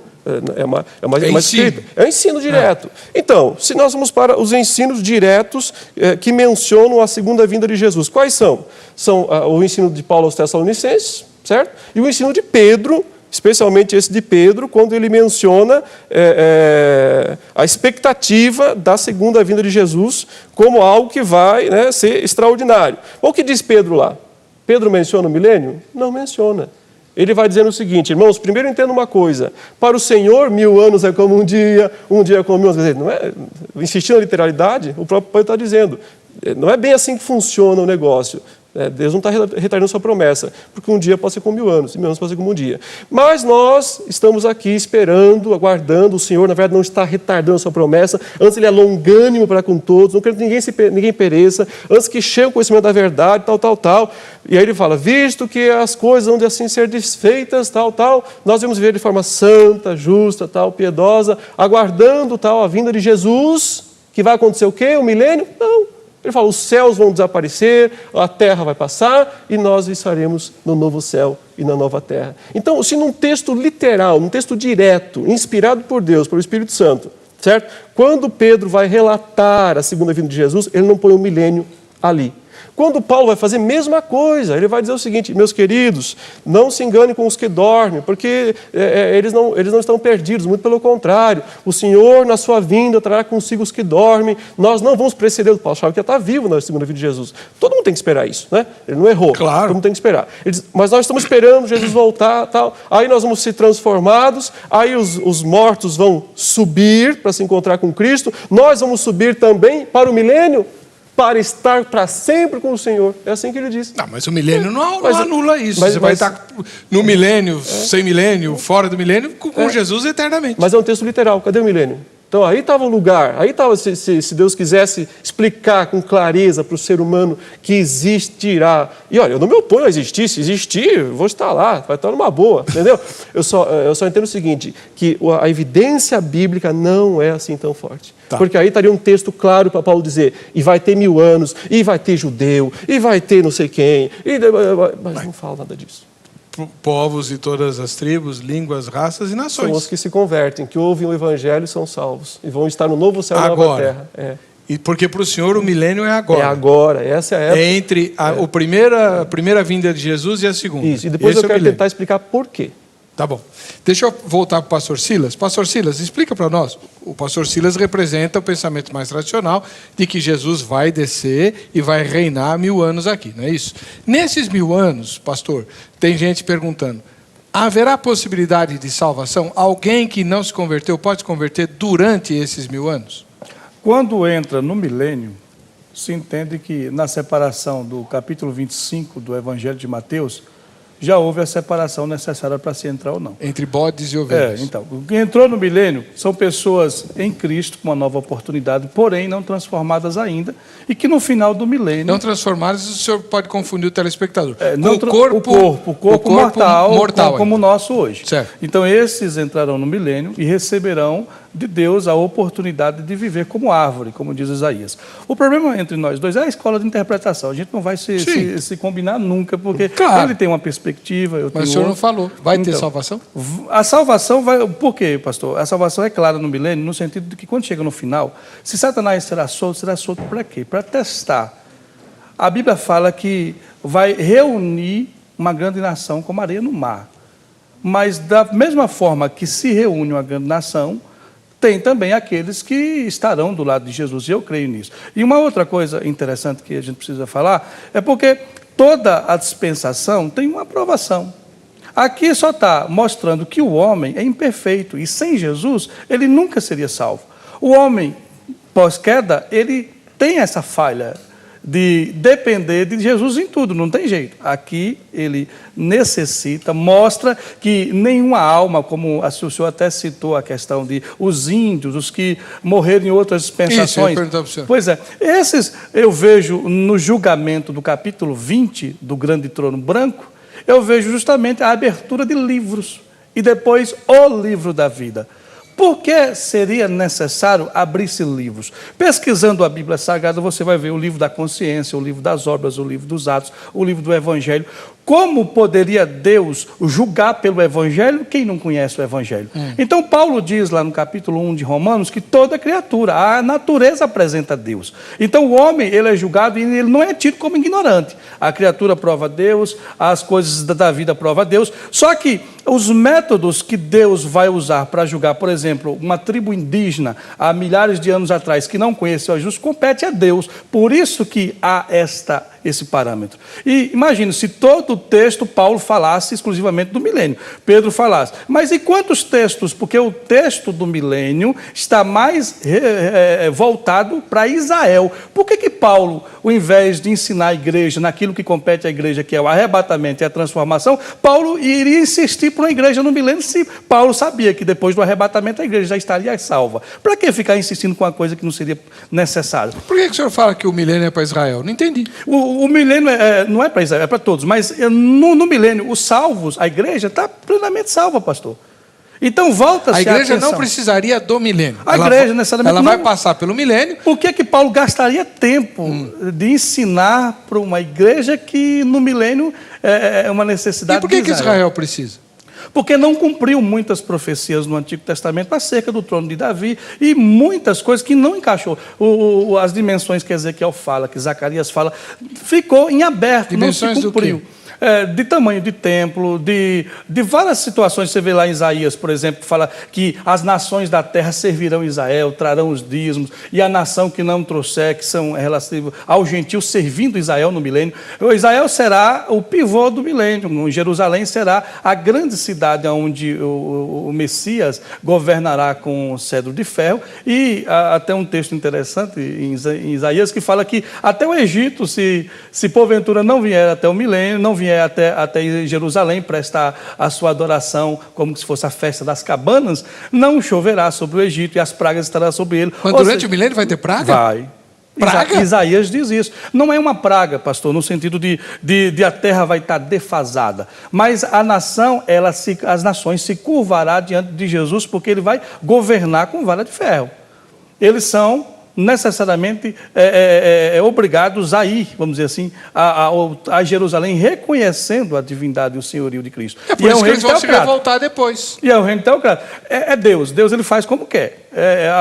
É uma escrita. É um ensino direto. Então, se nós vamos para os ensinos diretos que mencionam a segunda vinda de Jesus, quais são? São o ensino de Paulo aos Tessalonicenses, certo? E o ensino de Pedro, especialmente esse de Pedro, quando ele menciona a expectativa da segunda vinda de Jesus como algo que vai, né, ser extraordinário. O que diz Pedro lá? Pedro menciona o milênio? Não menciona. ele vai dizendo o seguinte, irmãos, primeiro entenda uma coisa, para o Senhor 1000 anos é como um dia é como 1000 anos. Quer dizer, não é, insistindo na literalidade, o próprio Paulo está dizendo, não é bem assim que funciona o negócio. Deus não está retardando sua promessa, porque um dia pode ser como 1000 anos, e 1000 anos pode ser como um dia. Mas nós estamos aqui esperando, aguardando, o Senhor, na verdade, não está retardando a sua promessa, antes Ele é longânimo para com todos, não quer que ninguém pereça, antes que chegue o conhecimento da verdade, tal. E aí Ele fala, visto que as coisas vão de assim ser desfeitas, tal, nós vamos viver de forma santa, justa, piedosa, aguardando a vinda de Jesus, que vai acontecer o quê? O milênio? Não. Ele fala, os céus vão desaparecer, a terra vai passar e nós estaremos no novo céu e na nova terra. Então, se num texto literal, num texto direto, inspirado por Deus, pelo Espírito Santo, certo? Quando Pedro vai relatar a segunda vinda de Jesus, ele não põe o milênio ali. Quando Paulo vai fazer a mesma coisa, ele vai dizer o seguinte, meus queridos, não se enganem com os que dormem, porque eles não estão perdidos, muito pelo contrário. O Senhor, na sua vinda, trará consigo os que dormem. Nós não vamos preceder, o Paulo achava que ia estar vivo na segunda vinda de Jesus. Todo mundo tem que esperar isso, né? Ele não errou, claro. Todo mundo tem que esperar. Ele diz, mas nós estamos esperando Jesus voltar, aí nós vamos ser transformados, aí os mortos vão subir para se encontrar com Cristo, nós vamos subir também para o milênio, para estar para sempre com o Senhor. É assim que ele diz. Não, mas o milênio não anula isso. Você vai estar no milênio, sem milênio, fora do milênio, com Jesus eternamente. Mas é um texto literal. Cadê o milênio? Então, aí estava o lugar. Aí estava, se Deus quisesse explicar com clareza para o ser humano que existirá. E olha, eu não me oponho a existir. Se existir, eu vou estar lá. Vai estar numa boa, entendeu? Eu só entendo o seguinte, que a evidência bíblica não é assim tão forte. Tá. Porque aí estaria um texto claro para Paulo dizer, e vai ter 1000 anos, e vai ter judeu, e vai ter não sei quem, mas não fala nada disso. Povos de todas as tribos, línguas, raças e nações. São os que se convertem, que ouvem o Evangelho e são salvos, e vão estar no novo céu e na nova terra. E porque para o Senhor o milênio é agora. É agora, essa é a época. É entre a primeira vinda de Jesus e a segunda. Isso, e depois eu quero tentar explicar por quê. Tá bom. Deixa eu voltar para o pastor Silas. Pastor Silas, explica para nós. O pastor Silas representa o pensamento mais tradicional de que Jesus vai descer e vai reinar 1000 anos aqui, não é isso? Nesses 1000 anos, pastor, tem gente perguntando, haverá possibilidade de salvação? Alguém que não se converteu pode se converter durante esses 1000 anos? Quando entra no milênio, se entende que na separação do capítulo 25 do Evangelho de Mateus, já houve a separação necessária para se entrar ou não. Entre bodes e ovelhas. Então, o que entrou no milênio são pessoas em Cristo com uma nova oportunidade, porém não transformadas ainda, e que no final do milênio... Não transformadas, o senhor pode confundir o telespectador. O corpo mortal como o nosso hoje. Certo. Então, esses entrarão no milênio e receberão de Deus a oportunidade de viver como árvore, como diz Isaías. O problema entre nós dois é a escola de interpretação. A gente não vai se combinar nunca, porque ele tem uma perspectiva, eu tenho outra. Mas o senhor não falou. Vai ter salvação? A salvação vai... Por quê, pastor? A salvação é clara no milênio, no sentido de que quando chega no final, se Satanás será solto para quê? Para testar. A Bíblia fala que vai reunir uma grande nação como areia no mar. Mas da mesma forma que se reúne uma grande nação, tem também aqueles que estarão do lado de Jesus, e eu creio nisso. E uma outra coisa interessante que a gente precisa falar, é porque toda a dispensação tem uma aprovação. Aqui só está mostrando que o homem é imperfeito, e sem Jesus, ele nunca seria salvo. O homem, pós-queda, ele tem essa falha de depender de Jesus em tudo, não tem jeito. Aqui ele necessita, mostra que nenhuma alma, como o senhor até citou a questão de os índios, os que morreram em outras dispensações. Pois é, esses eu vejo no julgamento do capítulo 20 do grande trono branco, eu vejo justamente a abertura de livros e depois o livro da vida. Por que seria necessário abrir-se livros? Pesquisando a Bíblia Sagrada, você vai ver o livro da consciência, o livro das obras, o livro dos atos, o livro do Evangelho. Como poderia Deus julgar pelo Evangelho quem não conhece o Evangelho? Então, Paulo diz lá no capítulo 1 de Romanos que toda criatura, a natureza apresenta Deus. Então, o homem, ele é julgado e ele não é tido como ignorante. A criatura prova Deus, as coisas da vida prova Deus. Só que os métodos que Deus vai usar para julgar, por exemplo, uma tribo indígena há milhares de anos atrás que não conheceu a Jesus, compete a Deus. Por isso que há esse parâmetro. E imagine, se todo outro texto Paulo falasse exclusivamente do milênio, Pedro falasse. Mas e quantos textos? Porque o texto do milênio está mais voltado para Israel. Por que Paulo, ao invés de ensinar a igreja naquilo que compete à igreja, que é o arrebatamento e a transformação, Paulo iria insistir para uma igreja no milênio se Paulo sabia que depois do arrebatamento a igreja já estaria salva? Para que ficar insistindo com uma coisa que não seria necessária? Por que o senhor fala que o milênio é para Israel? Não entendi. O milênio não é para Israel, é para todos. Mas no milênio, os salvos, a igreja está plenamente salva, pastor. Então volta-se a igreja atenção. não precisaria do milênio. A igreja necessariamente ela não. vai passar pelo milênio. Por que Paulo gastaria tempo de ensinar para uma igreja que no milênio é uma necessidade? E por que Israel precisa? Porque não cumpriu muitas profecias no Antigo Testamento acerca do trono de Davi e muitas coisas que não encaixou. As dimensões que Ezequiel fala, que Zacarias fala, ficou em aberto, dimensões não se cumpriu. Do quê? De tamanho de templo, de várias situações. Você vê lá em Isaías, por exemplo, que fala que as nações da terra servirão Israel, trarão os dízimos, e a nação que não trouxer, que são relativos ao gentio, servindo Israel no milênio. Israel será o pivô do milênio. Jerusalém será a grande cidade onde o Messias governará com cedro de ferro. E até um texto interessante em Isaías que fala que até o Egito, se porventura não vier até o milênio, não vier até Jerusalém prestar a sua adoração como se fosse a festa das cabanas, não choverá sobre o Egito e as pragas estarão sobre ele. Mas durante o milênio vai ter praga? Vai. Praga? Isaías diz isso. Não é uma praga, pastor, no sentido de a terra vai estar defasada, mas a nação, as nações se curvará diante de Jesus porque ele vai governar com vara de ferro. Eles são necessariamente obrigados a ir, vamos dizer assim, a Jerusalém, reconhecendo a divindade e o senhorio de Cristo. É por isso que eles vão se revoltar depois. E é o reino teocrático. Deus. Deus ele faz como quer.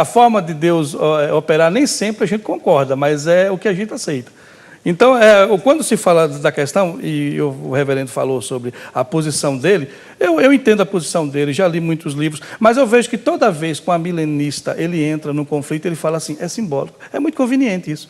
A forma de Deus operar nem sempre a gente concorda, mas é o que a gente aceita. Então, quando se fala da questão, e o reverendo falou sobre a posição dele, eu entendo a posição dele, já li muitos livros, mas eu vejo que toda vez que um milenista ele entra no conflito, ele fala assim, é simbólico. É muito conveniente isso.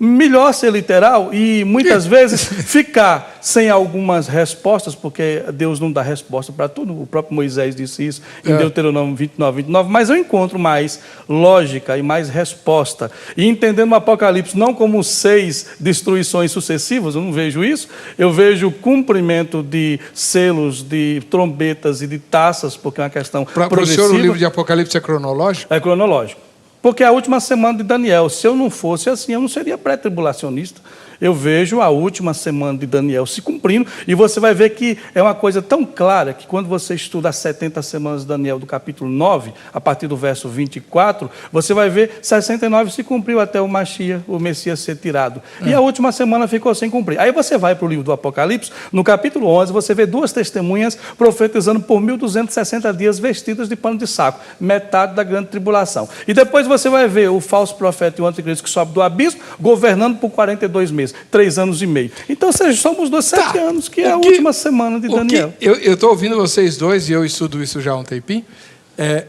Melhor ser literal e muitas vezes ficar sem algumas respostas, porque Deus não dá resposta para tudo. O próprio Moisés disse isso em Deuteronômio 29, mas eu encontro mais lógica e mais resposta. E entendendo o Apocalipse não como 6 destruições sucessivas, eu não vejo isso, eu vejo o cumprimento de selos, de trombetas e de taças, porque é uma questão progressiva. Para o senhor, o livro de Apocalipse é cronológico? É cronológico. Porque a última semana de Daniel, se eu não fosse assim, eu não seria pré-tribulacionista. Eu vejo a última semana de Daniel se cumprindo, e você vai ver que é uma coisa tão clara que quando você estuda as 70 semanas de Daniel do capítulo 9, a partir do verso 24, você vai ver 69 se cumpriu até o Messias ser tirado. E a última semana ficou sem cumprir. Aí você vai para o livro do Apocalipse, no capítulo 11, você vê 2 testemunhas profetizando por 1260 dias vestidas de pano de saco, metade da grande tribulação. E depois você vai ver o falso profeta e o anticristo que sobe do abismo, governando por 42 meses. 3 anos e meio. Então, somos 7 anos, que é a última semana de Daniel. Eu estou ouvindo vocês dois, e eu estudo isso já há um tempinho.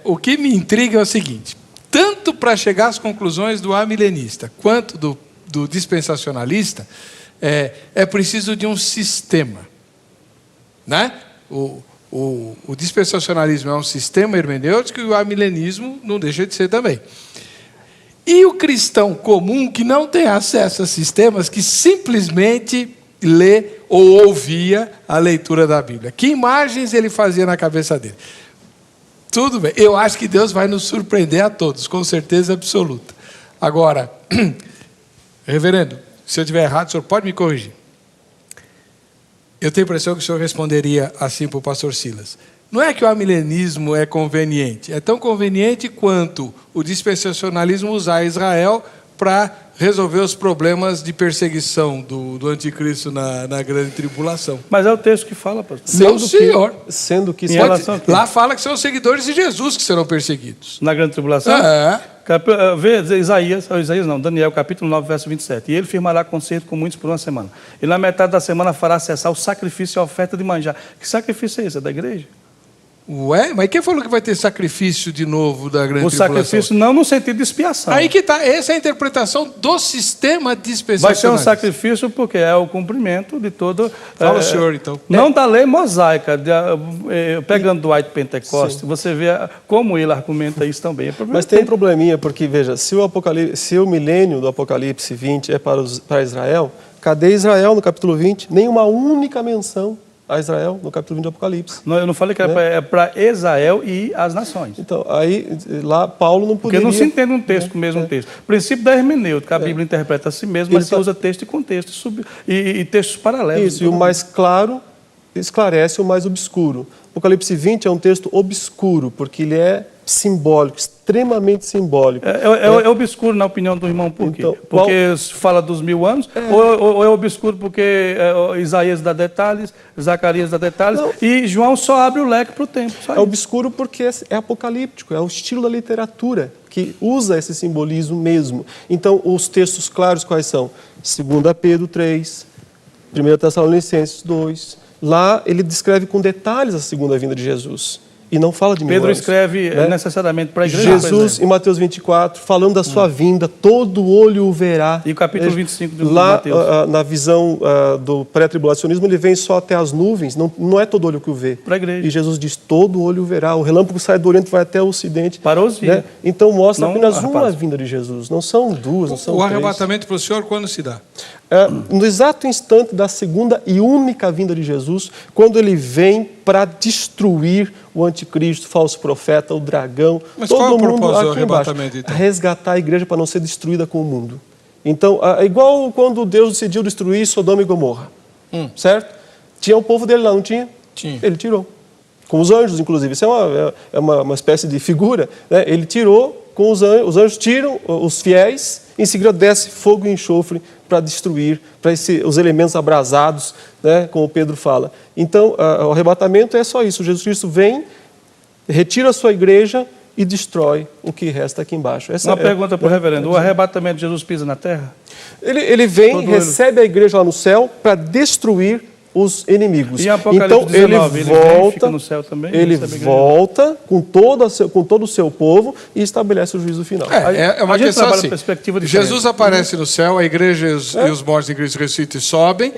O que me intriga é o seguinte, tanto para chegar às conclusões do amilenista, quanto do dispensacionalista, é preciso de um sistema. Né? O dispensacionalismo é um sistema hermenêutico e o amilenismo não deixa de ser também. E o cristão comum que não tem acesso a sistemas, que simplesmente lê ou ouvia a leitura da Bíblia. Que imagens ele fazia na cabeça dele? Tudo bem, eu acho que Deus vai nos surpreender a todos, com certeza absoluta. Agora, reverendo, se eu estiver errado, o senhor pode me corrigir. Eu tenho a impressão que o senhor responderia assim para o pastor Silas. Não é que o amilenismo é conveniente, é tão conveniente quanto o dispensacionalismo usar Israel para resolver os problemas de perseguição do anticristo na grande tribulação. Mas é o texto que fala, pastor. Não, senhor. Sendo que... Lá fala que são os seguidores de Jesus que serão perseguidos. Na grande tribulação? Vê Daniel, capítulo 9, verso 27. E ele firmará concerto com muitos por uma semana. E na metade da semana fará cessar o sacrifício e a oferta de manjar. Que sacrifício é esse? É da igreja? Ué, mas quem falou que vai ter sacrifício de novo da grande tribulação? Sacrifício não no sentido de expiação. Aí que está, essa é a interpretação do sistema dispensacional. Vai ser um sacrifício porque é o cumprimento de todo... Fala o senhor, então. Não da lei mosaica, pegando do Dwight Pentecoste, você vê como ele argumenta isso também. Mas tem um probleminha, porque, veja, se o milênio do Apocalipse 20 é para Israel, cadê Israel no capítulo 20? Nenhuma única menção a Israel no capítulo 20 do Apocalipse. Não, eu não falei que era para Israel e as nações. Então, aí, lá, Paulo não poderia... Porque não se entende um texto com o mesmo texto. O princípio da hermenêutica, a Bíblia interpreta a si mesma, mas se usa texto e contexto, e textos paralelos. Isso, e o mais claro esclarece o mais obscuro. Apocalipse 20 é um texto obscuro, porque ele é simbólico, extremamente simbólico. É obscuro na opinião do irmão, por quê? Então, porque fala dos 1000 anos, ou é obscuro porque Isaías dá detalhes, Zacarias dá detalhes, não. E João só abre o leque para o tempo. É obscuro porque é apocalíptico, é o estilo da literatura que usa esse simbolismo mesmo. Então, os textos claros quais são? 2 Pedro 3, 1 Tessalonicenses 2, lá ele descreve com detalhes a segunda vinda de Jesus. E não fala de 1000 Pedro anos, escreve necessariamente para a igreja. Jesus, em Mateus 24, falando da sua vinda, todo olho o verá. E o capítulo 25 de lá, Mateus. Na visão do pré-tribulacionismo, ele vem só até as nuvens, não é todo olho que o vê. Para a igreja. E Jesus diz, todo olho o verá. O relâmpago sai do Oriente e vai até o Ocidente. Para os dias. Então mostra apenas uma vinda de Jesus, não são duas, não são três. O três. arrebatamento para o senhor quando se dá? No exato instante da segunda e única vinda de Jesus, quando ele vem para destruir o anticristo, o falso profeta, o dragão. Mas todo qual é o mundo propósito do aqui embaixo, arrebatamento, então? resgatar a igreja para não ser destruída com o mundo. Então, é igual quando Deus decidiu destruir Sodoma e Gomorra, certo? Tinha o povo dele lá, não tinha? Tinha. Ele tirou. Com os anjos, inclusive. Isso é uma espécie de figura, né? Ele tirou com os anjos tiram os fiéis, em seguida desce fogo e enxofre para destruir, para os elementos abrasados, né, como Pedro fala. Então, o arrebatamento é só isso. Jesus Cristo vem, retira a sua igreja e destrói o que resta aqui embaixo. Uma pergunta para o reverendo. O arrebatamento de Jesus pisa na terra? Ele vem, recebe a igreja lá no céu para destruir os inimigos. E Apocalipse então 19, ele volta, fica no céu também, ele volta com todo o seu povo e estabelece o juízo final. É uma questão assim. Perspectiva Jesus aparece no céu, a igreja e os mortos em Cristo ressuscitam e sobem.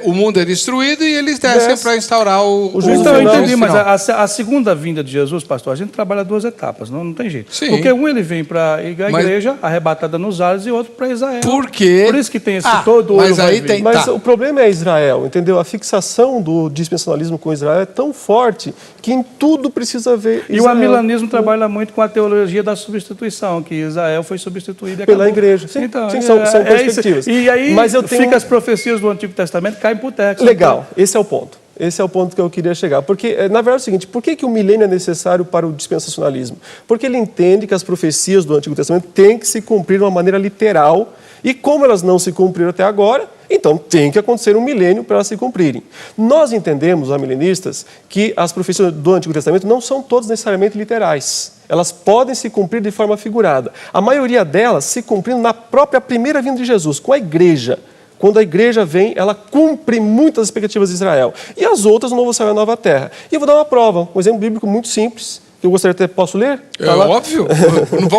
O mundo é destruído e eles descem para instaurar o juízo final. Então, eu entendi, mas a segunda vinda de Jesus, pastor, a gente trabalha 2 etapas, não tem jeito. Sim. Porque ele vem para a igreja, arrebatada nos ares, e outro para Israel. Por quê? Por isso que tem esse todo olho mas aí tem, Mas o problema é Israel, entendeu? A fixação do dispensacionalismo com Israel é tão forte que em tudo precisa ver Israel. E o amilanismo trabalha muito com a teologia da substituição, que Israel foi substituído e pela igreja. Sim, então, sim, são perspectivas. E aí fica as profecias do Antigo Testamento caem por terra. Legal, esse é o ponto. Esse é o ponto que eu queria chegar. Porque, na verdade, é o seguinte, por que o milênio é necessário para o dispensacionalismo? Porque ele entende que as profecias do Antigo Testamento têm que se cumprir de uma maneira literal, e como elas não se cumpriram até agora, então tem que acontecer um milênio para elas se cumprirem. Nós entendemos, os milenistas, que as profecias do Antigo Testamento não são todas necessariamente literais. Elas podem se cumprir de forma figurada. A maioria delas se cumprindo na própria primeira vinda de Jesus, com a igreja. Quando a igreja vem, ela cumpre muitas expectativas de Israel. E as outras, no Novo Céu e a Nova Terra. E eu vou dar uma prova, um exemplo bíblico muito simples, que eu gostaria de ter... Posso ler? É óbvio.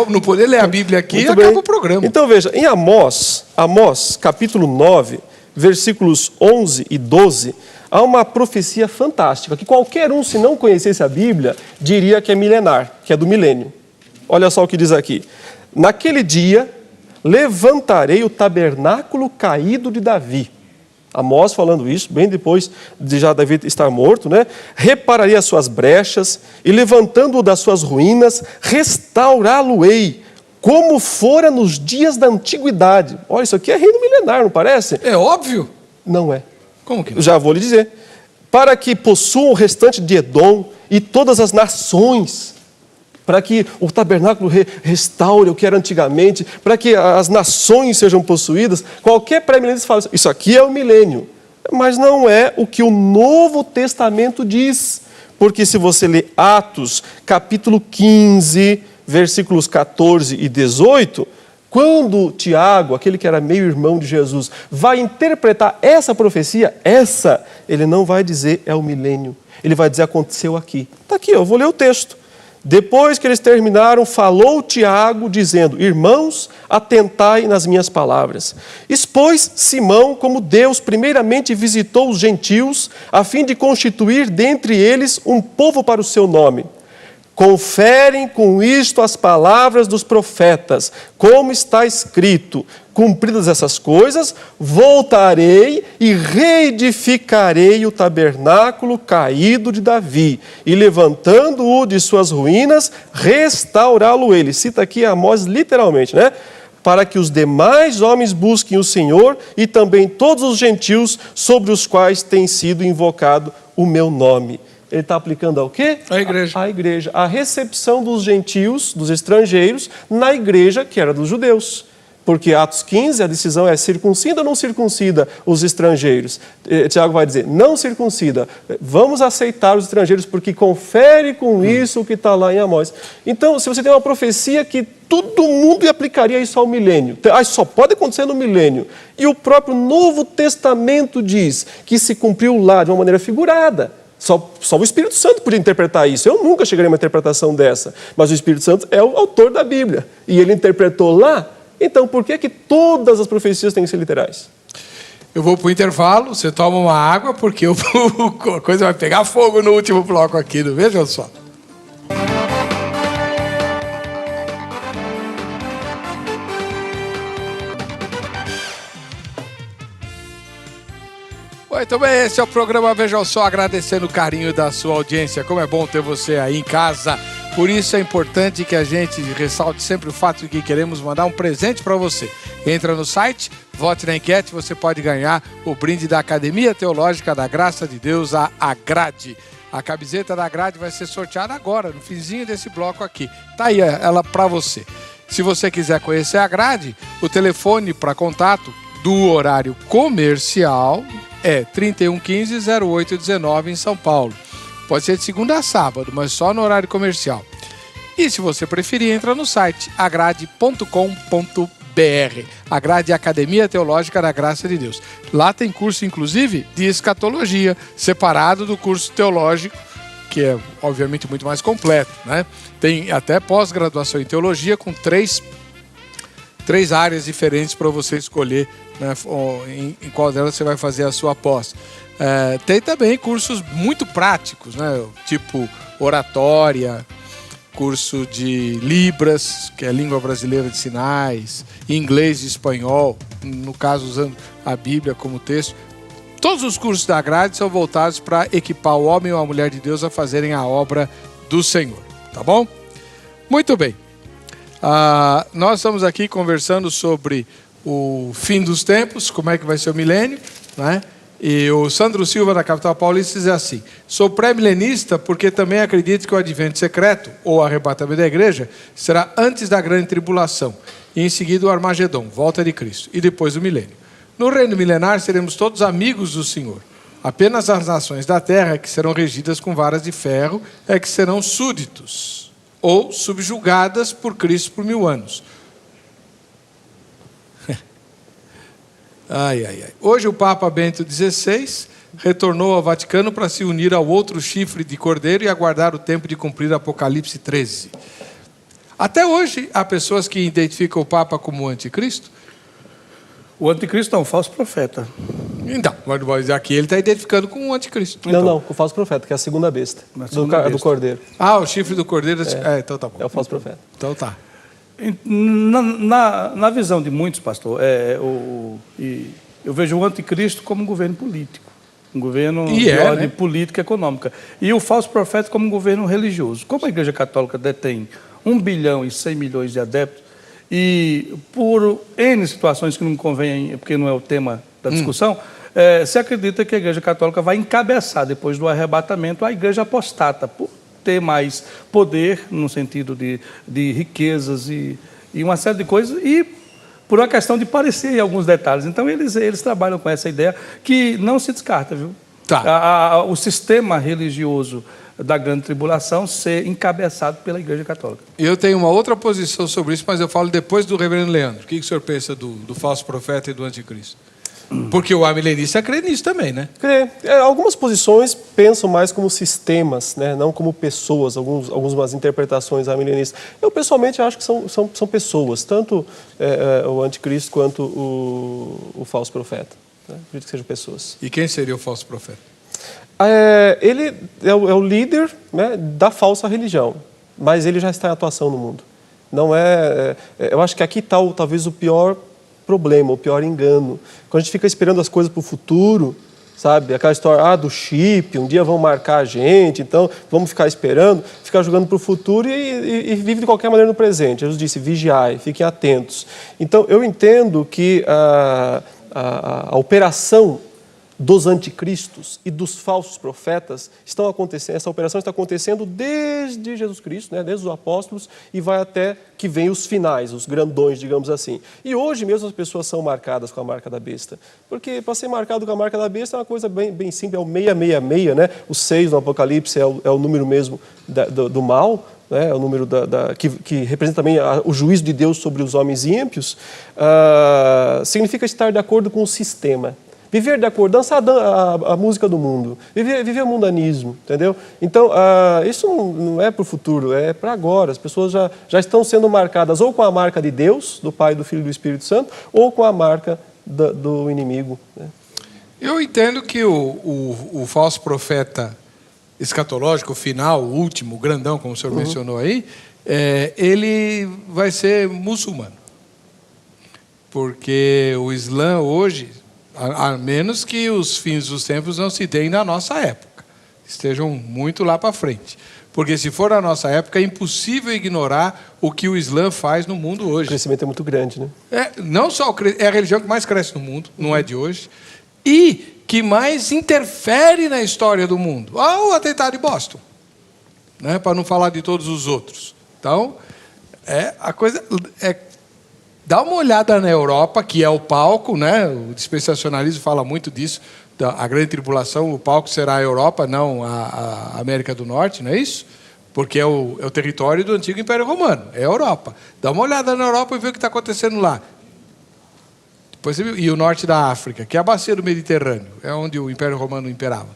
Não poder ler a Bíblia aqui, muito acaba bem. O programa. Então, veja, em Amós, capítulo 9, versículos 11 e 12, há uma profecia fantástica, que qualquer um, se não conhecesse a Bíblia, diria que é milenar, que é do milênio. Olha só o que diz aqui. Naquele dia... levantarei o tabernáculo caído de Davi. Amós falando isso, bem depois de já Davi estar morto, né? Repararei as suas brechas e levantando-o das suas ruínas, restaurá-lo-ei, como fora nos dias da antiguidade. Olha, isso aqui é reino milenar, não parece? É óbvio. Não é. Como que não? Já vou lhe dizer. Para que possuam o restante de Edom e todas as nações, para que o tabernáculo restaure o que era antigamente, para que as nações sejam possuídas. Qualquer pré-milenista fala, isso aqui é o milênio. Mas não é o que o Novo Testamento diz. Porque se você ler Atos, capítulo 15, versículos 14 e 18, Quando Tiago, aquele que era meio irmão de Jesus, vai interpretar essa profecia, ele não vai dizer é o milênio. Ele vai dizer aconteceu aqui. Está aqui, eu vou ler o texto. Depois que eles terminaram, falou Tiago, dizendo, irmãos, atentai nas minhas palavras. Expôs Simão como Deus primeiramente visitou os gentios, a fim de constituir dentre eles um povo para o seu nome. Conferem com isto as palavras dos profetas, como está escrito, cumpridas essas coisas, voltarei e reedificarei o tabernáculo caído de Davi, e levantando-o de suas ruínas, restaurá-lo ele. Cita aqui Amós literalmente, né? Para que os demais homens busquem o Senhor e também todos os gentios sobre os quais tem sido invocado o meu nome. Ele está aplicando ao quê? A igreja. A igreja. A recepção dos gentios, dos estrangeiros, na igreja que era dos judeus. Porque Atos 15, a decisão é circuncida ou não circuncida os estrangeiros? Tiago vai dizer, não circuncida. Vamos aceitar os estrangeiros porque confere com isso o que está lá em Amós. Então, se você tem uma profecia que todo mundo aplicaria isso ao milênio, só pode acontecer no milênio. E o próprio Novo Testamento diz que se cumpriu lá de uma maneira figurada. Só o Espírito Santo podia interpretar isso. Eu nunca chegaria a uma interpretação dessa. Mas o Espírito Santo é o autor da Bíblia. E ele interpretou lá. Então, por que todas as profecias têm que ser literais? Eu vou para o intervalo, você toma uma água, porque a coisa vai pegar fogo no último bloco aqui, não vejam só. Muito bem, esse é o programa Vejam Só, agradecendo o carinho da sua audiência. Como é bom ter você aí em casa. Por isso é importante que a gente ressalte sempre o fato de que queremos mandar um presente para você. Entra no site, vote na enquete, você pode ganhar o brinde da Academia Teológica da Graça de Deus, a Agrade. A camiseta da Agrade vai ser sorteada agora, no finzinho desse bloco aqui. Tá aí ela para você. Se você quiser conhecer a Agrade, o telefone para contato do horário comercial é 3115-0819 em São Paulo. Pode ser de segunda a sábado, mas só no horário comercial. E se você preferir, entra no site agrade.com.br. Agrade Academia Teológica da Graça de Deus. Lá tem curso, inclusive, de escatologia, separado do curso teológico, que é, obviamente, muito mais completo, né? Tem até pós-graduação em teologia com três áreas diferentes para você escolher, né, em qual delas você vai fazer a sua pós. Tem também cursos muito práticos, né, tipo oratória, curso de Libras, que é a língua brasileira de sinais, inglês e espanhol, no caso usando a Bíblia como texto. Todos os cursos da Grade são voltados para equipar o homem ou a mulher de Deus a fazerem a obra do Senhor, tá bom? Muito bem. Nós estamos aqui conversando sobre o fim dos tempos, como é que vai ser o milênio, né? E o Sandro Silva, da Capital Paulista, diz assim: sou pré-milenista porque também acredito que o advento secreto, ou arrebatamento da igreja, será antes da grande tribulação, e em seguida o Armagedon, volta de Cristo, e depois o milênio. No reino milenar seremos todos amigos do Senhor. Apenas as nações da terra, que serão regidas com varas de ferro, é que serão súditos, ou subjugadas por Cristo por 1000 anos. Ai. Hoje o Papa Bento XVI retornou ao Vaticano para se unir ao outro chifre de cordeiro e aguardar o tempo de cumprir Apocalipse 13. Até hoje há pessoas que identificam o Papa como anticristo? O anticristo é um falso profeta. Então, mas aqui ele está identificando com o anticristo. Não, o falso profeta, que é a segunda besta, do cordeiro. O chifre do cordeiro, então tá bom. É o falso profeta. Então tá. Na visão de muitos, pastor, eu vejo o anticristo como um governo político, um governo de ordem política e econômica, e o falso profeta como um governo religioso. Como a Igreja Católica detém 1 bilhão e 100 milhões de adeptos, e por N situações que não convém, porque não é o tema da discussão, se acredita que a Igreja Católica vai encabeçar, depois do arrebatamento, a Igreja apostata, por ter mais poder, no sentido de riquezas e uma série de coisas, e por uma questão de parecer em alguns detalhes. Então, eles trabalham com essa ideia que não se descarta, viu? Tá. O sistema religioso da grande tribulação ser encabeçado pela Igreja Católica. Eu tenho uma outra posição sobre isso, mas eu falo depois do reverendo Leandro. O que o senhor pensa do falso profeta e do anticristo? Porque o amilenista crê nisso também, né? Crê. Algumas posições pensam mais como sistemas, né? Não como pessoas, algumas interpretações amilenistas. Eu, pessoalmente, acho que são pessoas, tanto o anticristo quanto o falso profeta. Né? Acredito que sejam pessoas. E quem seria o falso profeta? Ele é o líder, né, da falsa religião, mas ele já está em atuação no mundo. Não eu acho que aqui está talvez o pior problema, o pior engano. Quando a gente fica esperando as coisas para o futuro, sabe? Aquela história do chip, um dia vão marcar a gente, então vamos ficar esperando, ficar jogando para o futuro e vive de qualquer maneira no presente. Jesus disse, vigiai, fiquem atentos. Então, eu entendo que a operação dos anticristos e dos falsos profetas estão acontecendo, essa operação está acontecendo desde Jesus Cristo, né, desde os apóstolos, e vai até que vem os finais, os grandões, digamos assim. E hoje mesmo as pessoas são marcadas com a marca da besta, porque para ser marcado com a marca da besta é uma coisa bem simples, é o 666, né? O 6 no Apocalipse é o número mesmo do mal, né, é o número que representa também o juízo de Deus sobre os homens ímpios. Significa estar de acordo com o sistema. Viver de acordo, dançar a música do mundo, viver o mundanismo, entendeu? Então, isso não é para o futuro, é para agora. As pessoas já estão sendo marcadas ou com a marca de Deus, do Pai, do Filho e do Espírito Santo, ou com a marca do inimigo. Né? Eu entendo que o falso profeta escatológico, final, o último, o grandão, como o senhor mencionou aí, ele vai ser muçulmano. Porque o Islã hoje, a menos que os fins dos tempos não se deem na nossa época, estejam muito lá para frente. Porque se for na nossa época, é impossível ignorar o que o Islã faz no mundo hoje. O crescimento é muito grande, né? Não só é a religião que mais cresce no mundo, não é de hoje, e que mais interfere na história do mundo. O atentado de Boston, né? Para não falar de todos os outros. Então, a coisa dá uma olhada na Europa, que é o palco, né? O dispensacionalismo fala muito disso, a grande tribulação, o palco será a Europa, não a América do Norte, não é isso? Porque é o território do antigo Império Romano, é a Europa. Dá uma olhada na Europa e vê o que está acontecendo lá. E o norte da África, que é a bacia do Mediterrâneo, é onde o Império Romano imperava.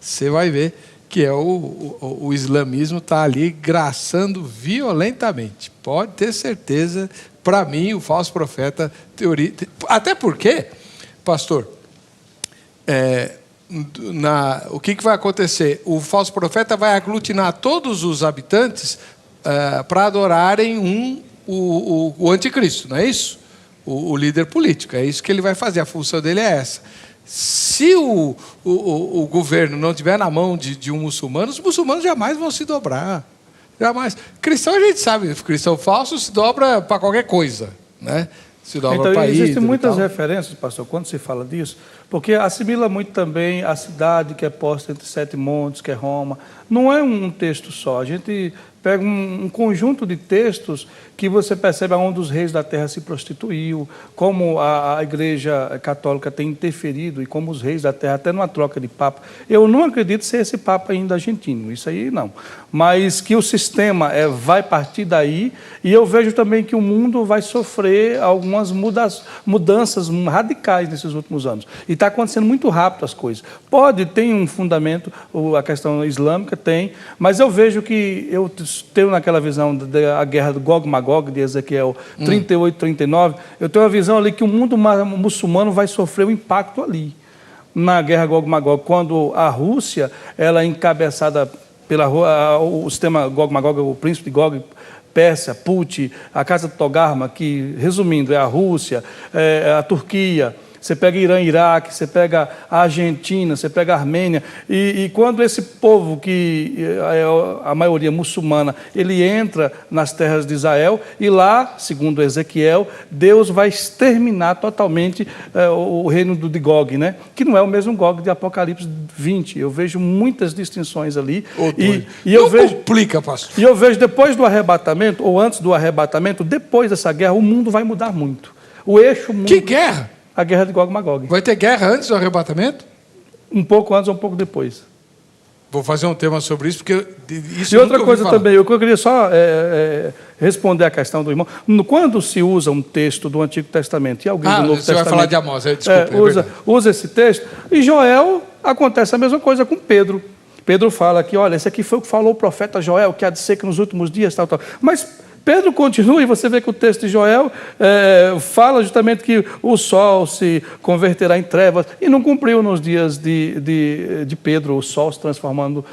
Você vai ver que o islamismo está ali graçando violentamente. Pode ter certeza. Para mim, o falso profeta, teoria... Até porque, pastor, o que vai acontecer? O falso profeta vai aglutinar todos os habitantes para adorarem o anticristo, não é isso? O líder político, é isso que ele vai fazer, a função dele é essa. Se o governo não estiver na mão de um muçulmano, os muçulmanos jamais vão se dobrar. Jamais. Cristão, a gente sabe, cristão falso se dobra para qualquer coisa, né? Se dobra para isso. Existem muitas referências, pastor, quando se fala disso, porque assimila muito também a cidade que é posta entre 7 montes, que é Roma. Não é um texto só, a gente pega um conjunto de textos que você percebe aonde os reis da terra se prostituiu, como a Igreja Católica tem interferido e como os reis da terra, até numa troca de papa. Eu não acredito ser esse papa ainda argentino, isso aí não. Mas que o sistema vai partir daí, e eu vejo também que o mundo vai sofrer algumas mudanças radicais nesses últimos anos. E está acontecendo muito rápido as coisas. Tem um fundamento, a questão islâmica tem, mas eu vejo que eu tenho naquela visão da guerra do Gog Magog, de Ezequiel 38, 39, eu tenho uma visão ali que o mundo muçulmano vai sofrer um impacto ali, na guerra Gog Magog, quando a Rússia, ela é encabeçada o sistema Gog Magog, o príncipe de Gog, Pérsia, Putin, a casa de Togarma, que, resumindo, é a Rússia, a Turquia. Você pega Irã, Iraque, você pega a Argentina, você pega a Armênia. E quando esse povo, que é a maioria muçulmana, ele entra nas terras de Israel, e lá, segundo Ezequiel, Deus vai exterminar totalmente o reino de Gog, né? Que não é o mesmo Gog de Apocalipse 20. Eu vejo muitas distinções ali. Complica, pastor. E eu vejo depois do arrebatamento, ou antes do arrebatamento, depois dessa guerra, o mundo vai mudar muito. O eixo mundo... Que guerra? A guerra de Gog Magog. Vai ter guerra antes do arrebatamento? Um pouco antes ou um pouco depois. Vou fazer um tema sobre isso, porque isso E outra nunca ouvi coisa falar. também, eu queria só responder a questão do irmão. Quando se usa um texto do Antigo Testamento e alguém do Novo você Testamento... vai falar de Amós, desculpa. usa esse texto, e Joel acontece a mesma coisa com Pedro. Pedro fala que, olha, esse aqui foi o que falou o profeta Joel, que há de ser que nos últimos dias, tal. Mas Pedro continua, e você vê que o texto de Joel fala justamente que o sol se converterá em trevas, e não cumpriu nos dias de Pedro, o sol se transformando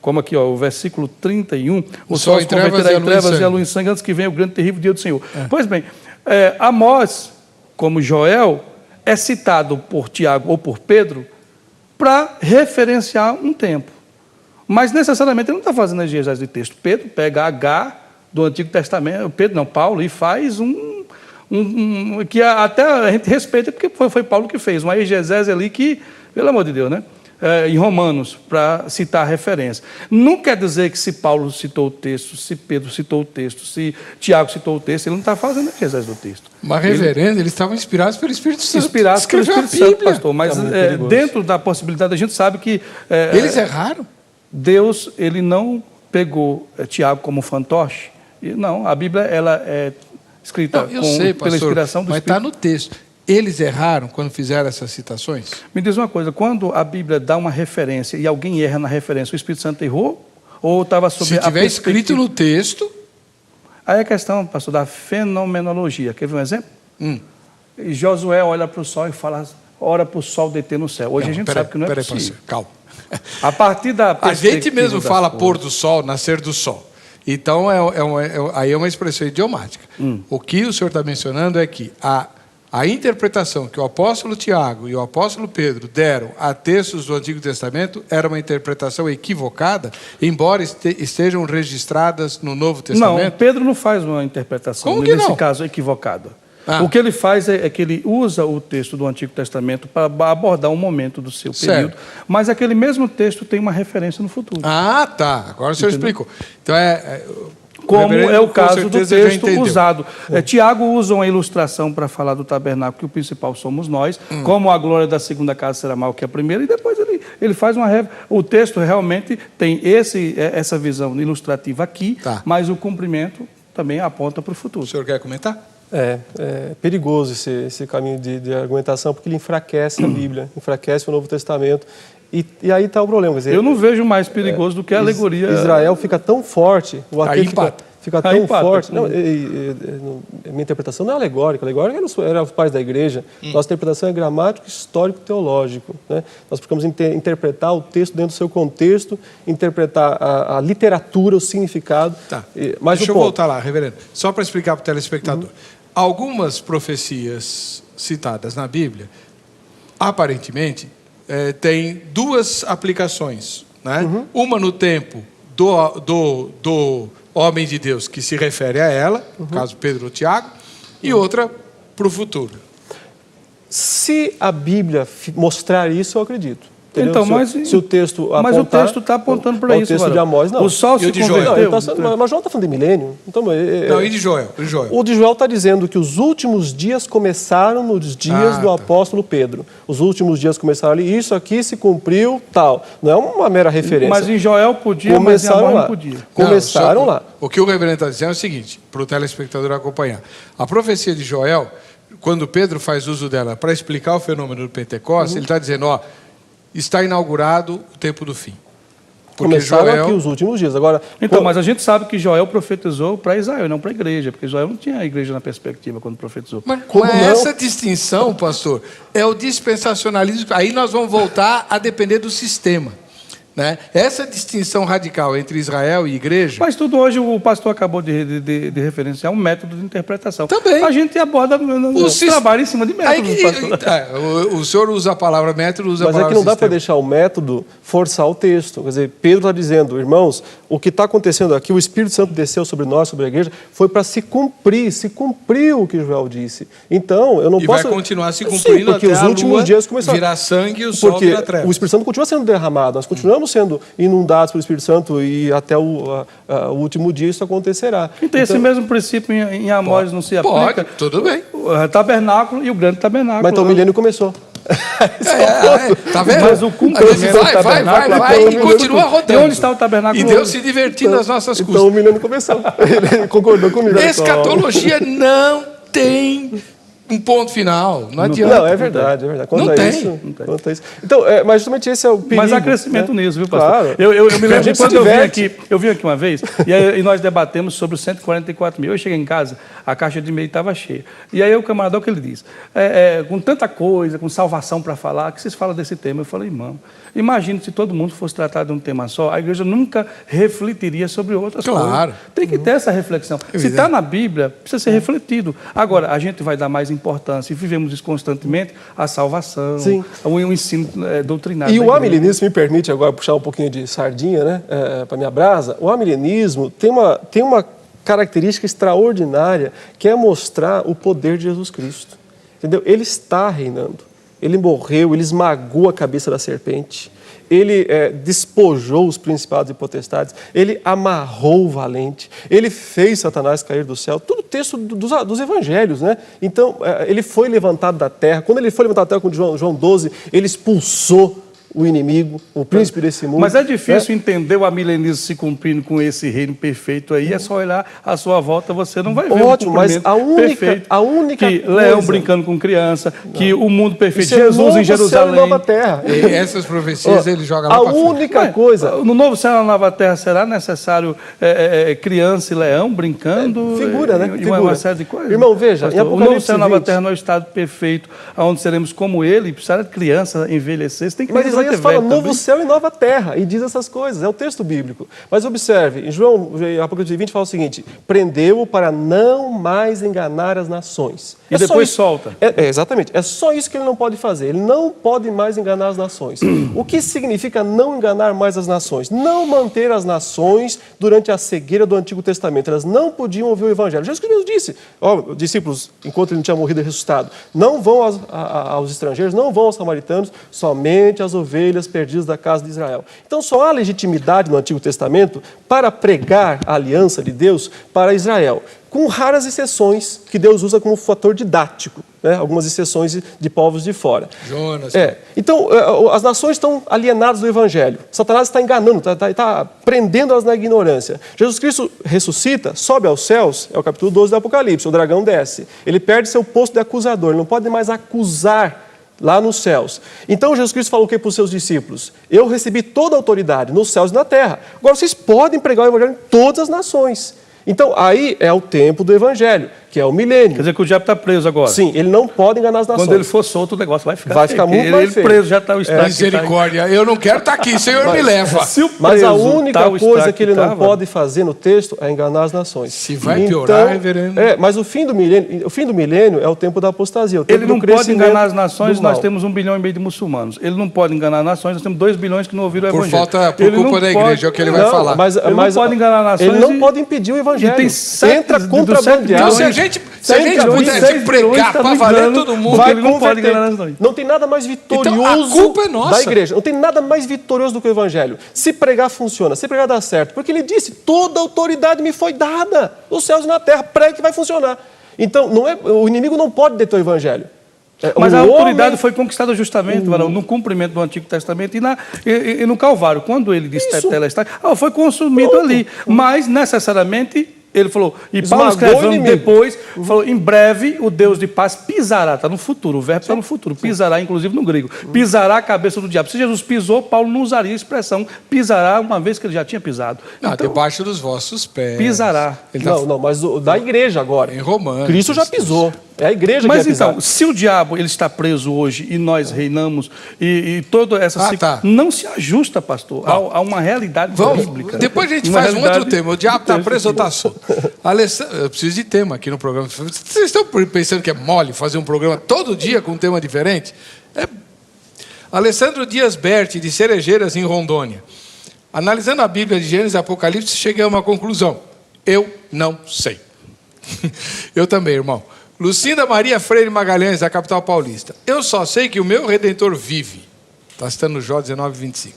como aqui, ó, o versículo 31, o sol se converterá em trevas e a lua em sangue, antes que venha o grande e terrível dia do Senhor. Pois bem, Amós, como Joel, é citado por Tiago ou por Pedro para referenciar um tempo. Mas necessariamente ele não está fazendo a exegese de texto. Pedro pega H do Antigo Testamento, Paulo, e faz que até a gente respeita, porque foi Paulo que fez, uma exegese ali que, pelo amor de Deus, né? Em Romanos, para citar a referência. Não quer dizer que se Paulo citou o texto, se Pedro citou o texto, se Tiago citou o texto, ele não está fazendo a exegese do texto. Mas, reverendo, eles estavam inspirados pelo Espírito Santo. Inspirados pelo Espírito Santo, pastor. Mas dentro da possibilidade, a gente sabe que... eles erraram? Deus, ele não pegou Tiago como fantoche. Não, a Bíblia ela é escrita pela inspiração do mas Espírito. está no texto. Eles erraram quando fizeram essas citações? Me diz uma coisa, quando a Bíblia dá uma referência e alguém erra na referência, o Espírito Santo errou? Ou estava sobre Se tiver escrito no texto... Aí é a questão, pastor, da fenomenologia. Quer ver um exemplo? E Josué olha para o sol e fala, ora para o sol deter no céu. Hoje a gente sabe que não é possível. Pastor, calma. A partir da A gente mesmo fala coisas. pôr do sol, nascer do sol. Então, aí é uma expressão idiomática. O que o senhor está mencionando é que a interpretação que o apóstolo Tiago e o apóstolo Pedro deram a textos do Antigo Testamento era uma interpretação equivocada, embora estejam registradas no Novo Testamento? Não, Pedro não faz uma interpretação, Como que nesse não? caso, equivocada. O que ele faz é que ele usa o texto do Antigo Testamento para abordar um momento do seu período, mas aquele mesmo texto tem uma referência no futuro. Ah, tá. Agora o senhor explicou. Então, como é o caso do texto usado. Tiago usa uma ilustração para falar do tabernáculo, que o principal somos nós, como a glória da segunda casa será maior que a primeira, e depois ele faz o texto realmente tem essa visão ilustrativa aqui, mas o cumprimento também aponta para o futuro. O senhor quer comentar? É perigoso esse caminho de argumentação, porque ele enfraquece a Bíblia, enfraquece o Novo Testamento. E aí está o problema. Quer dizer, eu não vejo mais perigoso do que a alegoria. Israel fica tão forte, o ateu fica tão forte. Não, minha interpretação não é alegórica. Alegórica era os pais da igreja. Nossa interpretação é gramático, histórico, teológico. Né? Nós precisamos interpretar o texto dentro do seu contexto, interpretar a literatura, o significado. Tá. Mas deixa eu voltar lá, reverendo. Só para explicar para o telespectador. Algumas profecias citadas na Bíblia, aparentemente, tem duas aplicações, né? Uma no tempo do homem de Deus, que se refere a ela, no caso Pedro ou Tiago, e outra para o futuro. Se a Bíblia mostrar isso, eu acredito. Entendeu? Então, se o texto apontar, mas o texto está apontando para isso. O texto de Amós, não. O sol se converteu. Mas Joel está falando de milênio. Então, não, e de Joel? O de Joel está dizendo que os últimos dias começaram nos dias do apóstolo Pedro. Os últimos dias começaram ali, isso aqui se cumpriu, tal. Não é uma mera referência. Mas em Joel podia, mas em Amós não podia. Começaram lá. O que o reverendo está dizendo é o seguinte, para o telespectador acompanhar. A profecia de Joel, quando Pedro faz uso dela para explicar o fenômeno do Pentecostes, ele está dizendo, está inaugurado o tempo do fim. Porque começaram aqui os últimos dias. Agora, mas a gente sabe que Joel profetizou para Israel, não para a igreja, porque Joel não tinha a igreja na perspectiva quando profetizou. Mas essa distinção, pastor, é o dispensacionalismo. Aí nós vamos voltar a depender do sistema. Né? Essa distinção radical entre Israel e igreja... Mas tudo hoje o pastor acabou de referenciar um método de interpretação. Também. A gente aborda trabalho em cima de métodos, pastor. O senhor usa a palavra método, usa a palavra Mas é que não dá para sistema. deixar o método forçar o texto. Quer dizer, Pedro está dizendo, irmãos, o que está acontecendo aqui, o Espírito Santo desceu sobre nós, sobre a igreja, foi para se cumpriu o que Joel disse. Então, eu não posso... E vai continuar se cumprindo porque até os últimos dias começaram. Virar sangue e o sol virar trevas. O Espírito Santo continua sendo derramado, nós continuamos sendo inundados pelo Espírito Santo e até o último dia isso acontecerá. Então, esse mesmo princípio em Amós não se aplica? Pode, tudo bem. O tabernáculo e o grande tabernáculo. Mas então o milênio começou. Tá vendo? Mas o cumprimento do tabernáculo... vai e continua E rodando. onde está o tabernáculo? E Deus se divertindo às nossas custas. Então o milênio começou. Ele concordou comigo. Escatologia não tem um ponto final. Não adianta. Não, é verdade, é verdade. Quanto Não a tem. isso, quanto a isso. Então, mas justamente esse é o perigo. Mas há crescimento nisso, viu, pastor? Claro. Eu me A lembro gente quando se eu vim aqui uma vez, e nós debatemos sobre os 144 mil. Eu cheguei em casa, a caixa de e-mail estava cheia. E aí o camarada, o que ele diz? Com tanta coisa, com salvação para falar, que vocês falam desse tema. Eu falei, irmão, imagina se todo mundo fosse tratado de um tema só, a igreja nunca refletiria sobre outras coisas. Tem que ter essa reflexão. Se está na Bíblia, precisa ser refletido. Agora, a gente vai dar mais importância, e vivemos isso constantemente, a salvação, o ensino doutrinário. E o amilenismo, me permite agora puxar um pouquinho de sardinha, né, para minha brasa. O amilenismo tem uma característica extraordinária, que é mostrar o poder de Jesus Cristo. Entendeu? Ele está reinando. Ele morreu, ele esmagou a cabeça da serpente, ele despojou os principados e potestades, ele amarrou o valente, ele fez Satanás cair do céu. Tudo texto dos evangelhos, né? Então, ele foi levantado da terra. Quando ele foi levantado da terra com João 12, ele expulsou o inimigo, o príncipe desse mundo. Mas é difícil entender o amilenismo se cumprindo com esse reino perfeito aí. É só olhar à sua volta, você não vai ver o cumprimento perfeito. A única que coisa... leão brincando com criança, que o mundo perfeito, Isso Jesus em Jerusalém. Céu e nova terra. E essas profecias ele joga lá A para frente. única coisa... No novo céu e na nova terra será necessário criança e leão brincando? Figura, né? E uma série de coisas. Irmão, veja, Pastor, em Apocalipse o novo céu e nova 20, terra não é o estado perfeito, onde seremos como ele, e precisar de criança envelhecer. Você tem que Mas Isaías fala novo céu e nova terra, e diz essas coisas, é o texto bíblico. Mas observe, em Apocalipse 20 fala o seguinte: prendeu-o para não mais enganar as nações. E depois solta. Exatamente, é só isso que ele não pode fazer, ele não pode mais enganar as nações. O que significa não enganar mais as nações? Não manter as nações durante a cegueira do Antigo Testamento, elas não podiam ouvir o Evangelho. Jesus Cristo disse, discípulos, enquanto ele não tinha morrido e ressuscitado, não vão aos estrangeiros, não vão aos samaritanos, somente às ovelhas perdidas da casa de Israel. Então só há legitimidade no Antigo Testamento para pregar a aliança de Deus para Israel, com raras exceções que Deus usa como fator didático, né? Algumas exceções de povos de fora. Jonas. Então, as nações estão alienadas do Evangelho. Satanás está enganando, está prendendo-as na ignorância. Jesus Cristo ressuscita, sobe aos céus, é o capítulo 12 do Apocalipse, o dragão desce. Ele perde seu posto de acusador, ele não pode mais acusar lá nos céus. Então Jesus Cristo falou o que para os seus discípulos? Eu recebi toda a autoridade nos céus e na terra. Agora vocês podem pregar o Evangelho em todas as nações. Então aí é o tempo do Evangelho, que é o milênio. Quer dizer que o diabo está preso agora. Sim, ele não pode enganar as nações. Quando ele for solto, o negócio vai ficar muito mais feio. Ele preso já está o estado. Misericórdia, eu não quero estar aqui, Senhor, me leva. Mas a única coisa que ele não pode fazer no texto é enganar as nações. Se vai piorar, reverendo. Mas o fim do milênio é o tempo da apostasia. Ele não pode enganar as nações, nós temos 1,5 bilhão de muçulmanos. Ele não pode enganar as nações, nós temos 2 bilhões que não ouviram o Evangelho. Por culpa da igreja, é o que ele vai falar. Ele não pode enganar as nações. Ele não pode impedir o Evangelho. Entra contrabandeado. Então, se a gente pudesse pregar para valer todo mundo, ele não pode enganar as nações. Não tem nada mais vitorioso então, a culpa é nossa. da igreja. Não tem nada mais vitorioso do que o Evangelho. Se pregar, funciona. Se pregar, dá certo. Porque ele disse, toda autoridade me foi dada, nos céus e na terra, pregue que vai funcionar. Então, o inimigo não pode deter o Evangelho. Mas a autoridade foi conquistada justamente no cumprimento do Antigo Testamento e no Calvário. Quando ele disse, tetelestai, foi consumido ali. Mas, necessariamente... Ele falou, e Paulo escrevendo depois, falou, em breve o Deus de paz pisará, está no futuro, o verbo está no futuro, pisará, inclusive no grego, pisará a cabeça do diabo. Se Jesus pisou, Paulo não usaria a expressão pisará, uma vez que ele já tinha pisado. Não, então, debaixo dos vossos pés. Pisará. Mas da igreja agora. Em Romanos. Cristo já pisou. É a igreja que pisar. Então, se o diabo ele está preso hoje e nós reinamos e toda essa não se ajusta, pastor, a uma realidade bíblica. Depois a gente faz um outro tema. O diabo está preso ou está solto? Alessandro, eu preciso de tema aqui no programa. Vocês estão pensando que é mole fazer um programa todo dia com um tema diferente? Alessandro Dias Berti, de Cerejeiras, em Rondônia. Analisando a Bíblia de Gênesis e Apocalipse, cheguei a uma conclusão. Eu não sei. Eu também, irmão. Lucinda Maria Freire Magalhães, da capital paulista. Eu só sei que o meu Redentor vive. Está citando Jó 19:25.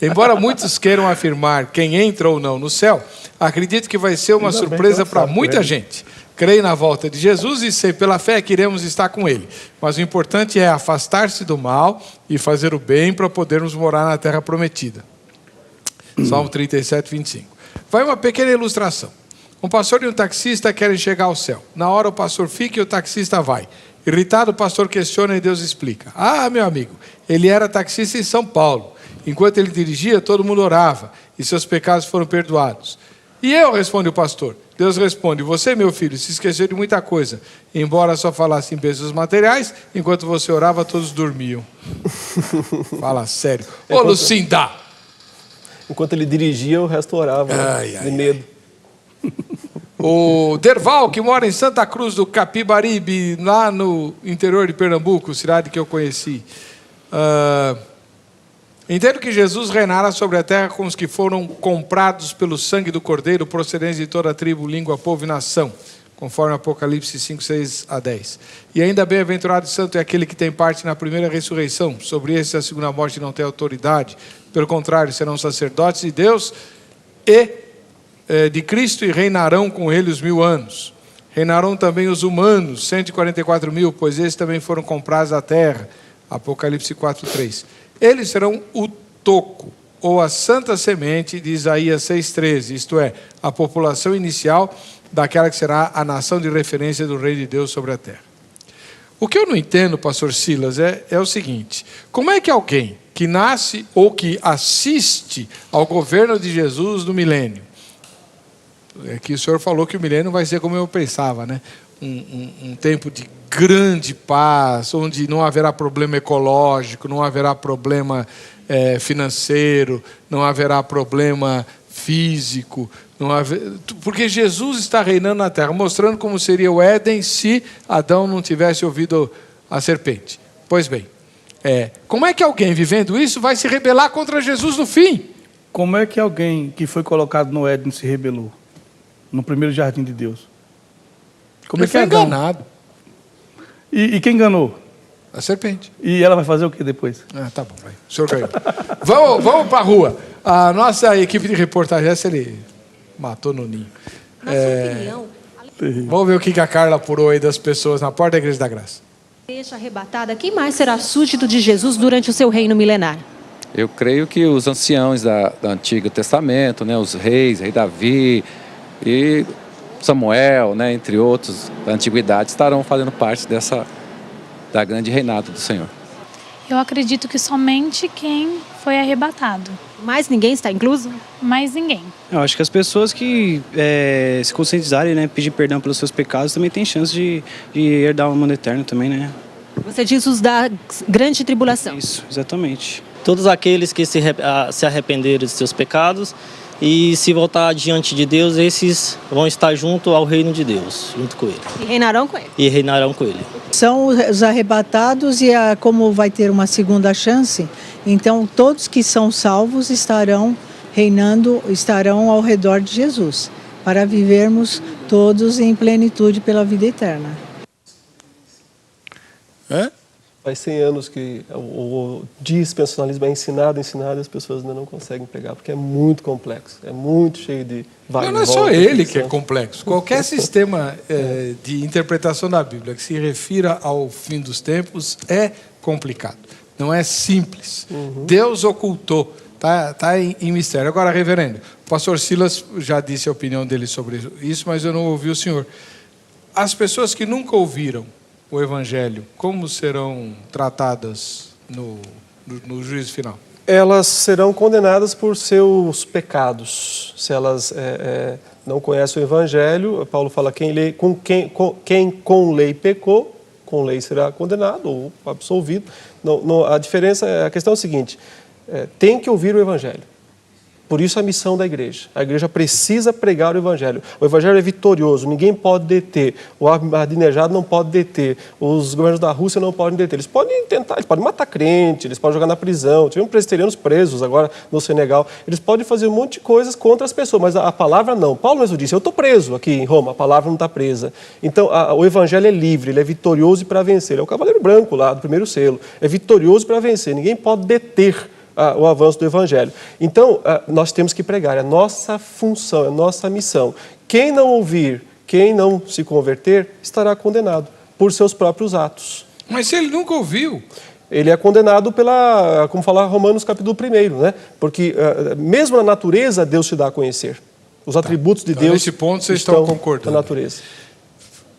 Embora muitos queiram afirmar quem entra ou não no céu, acredito que vai ser uma surpresa para muita gente. Creio na volta de Jesus e sei pela fé que iremos estar com Ele. Mas o importante é afastar-se do mal e fazer o bem para podermos morar na terra prometida. Salmo 37, 25. Vai uma pequena ilustração. Um pastor e um taxista querem chegar ao céu. Na hora o pastor fica e o taxista vai. Irritado, o pastor questiona e Deus explica. Ah, meu amigo, ele era taxista em São Paulo. Enquanto ele dirigia, todo mundo orava e seus pecados foram perdoados. E eu, responde o pastor. Deus responde, você, meu filho, se esqueceu de muita coisa. Embora só falasse em bênçãos materiais, enquanto você orava, todos dormiam. Fala sério. Ô, Lucinda! Enquanto ele dirigia, o resto orava, de medo. O Derval, que mora em Santa Cruz do Capibaribe, lá no interior de Pernambuco, cidade que eu conheci. Entendo que Jesus reinará sobre a terra com os que foram comprados pelo sangue do Cordeiro, procedentes de toda a tribo, língua, povo e nação, conforme Apocalipse 5, 6 a 10. E ainda bem-aventurado e santo é aquele que tem parte na primeira ressurreição. Sobre esse a segunda morte não tem autoridade. Pelo contrário, serão sacerdotes de Deus e de Cristo e reinarão com ele os 1000 anos. Reinarão também os humanos, 144 mil, pois esses também foram comprados da terra. Apocalipse 4:3. Eles serão o toco, ou a santa semente de Isaías 6:13, isto é, a população inicial daquela que será a nação de referência do Rei de Deus sobre a terra. O que eu não entendo, pastor Silas, é o seguinte: como é que alguém que nasce ou que assiste ao governo de Jesus no milênio, é que o senhor falou que o milênio vai ser como eu pensava, né? Um tempo de grande paz, onde não haverá problema ecológico, não haverá problema financeiro, não haverá problema físico, porque Jesus está reinando na terra, mostrando como seria o Éden se Adão não tivesse ouvido a serpente. Pois bem, como é que alguém vivendo isso vai se rebelar contra Jesus no fim? Como é que alguém que foi colocado no Éden se rebelou? No primeiro jardim de Deus. Como Ele foi enganado. E quem enganou? A serpente. E ela vai fazer o que depois? Tá bom, vai. O senhor ganhou. vamos para a rua. A nossa equipe de reportagem, essa ele matou no ninho. Na sua opinião, Vamos ver o que a Carla apurou aí das pessoas na porta da Igreja da Graça. Igreja arrebatada, quem mais será súdito de Jesus durante o seu reino milenar? Eu creio que os anciãos do Antigo Testamento, né, os reis, rei Davi e Samuel, né, entre outros da antiguidade, estarão fazendo parte da grande reinado do Senhor. Eu acredito que somente quem foi arrebatado. Mais ninguém está incluso? Mais ninguém. Eu acho que as pessoas que se conscientizarem, né, pedir perdão pelos seus pecados, também têm chance de herdar o mundo eterno também, né? Você diz os da grande tribulação. Isso, exatamente. Todos aqueles que se arrependerem de seus pecados e se voltar diante de Deus, esses vão estar junto ao reino de Deus, junto com ele. E reinarão com ele. E reinarão com ele. São os arrebatados e como vai ter uma segunda chance, então todos que são salvos estarão reinando, estarão ao redor de Jesus, para vivermos todos em plenitude pela vida eterna. Faz 100 anos que o dispensacionalismo é ensinado e as pessoas ainda não conseguem pegar, porque é muito complexo, é muito cheio de... Não é só ele que é complexo. Qualquer sistema de interpretação da Bíblia que se refira ao fim dos tempos é complicado, não é simples. Deus ocultou, está em mistério. Agora, reverendo, o pastor Silas já disse a opinião dele sobre isso, mas eu não ouvi o senhor. As pessoas que nunca ouviram o Evangelho, como serão tratadas no juízo final? Elas serão condenadas por seus pecados. Se elas não conhecem o Evangelho, Paulo fala, quem com lei pecou, com lei será condenado ou absolvido. A questão é a seguinte, tem que ouvir o Evangelho. Por isso a missão da igreja. A igreja precisa pregar o Evangelho. O Evangelho é vitorioso, ninguém pode deter. O Ahmadinejad não pode deter. Os governos da Rússia não podem deter. Eles podem tentar, eles podem matar crente, eles podem jogar na prisão. Tivemos presbiterianos presos agora no Senegal. Eles podem fazer um monte de coisas contra as pessoas, mas a palavra não. Paulo mesmo disse, eu estou preso aqui em Roma, a palavra não está presa. Então o Evangelho é livre, ele é vitorioso para vencer. Ele é o cavaleiro branco lá do primeiro selo. É vitorioso para vencer, ninguém pode deter o avanço do Evangelho. Então, nós temos que pregar, é a nossa função, é a nossa missão. Quem não ouvir, quem não se converter estará condenado por seus próprios atos. Mas se ele nunca ouviu... Ele é condenado pela, como fala Romanos capítulo 1, né? Porque mesmo na natureza Deus se dá a conhecer. Os atributos de então, Deus nesse ponto vocês estão concordando. Na natureza.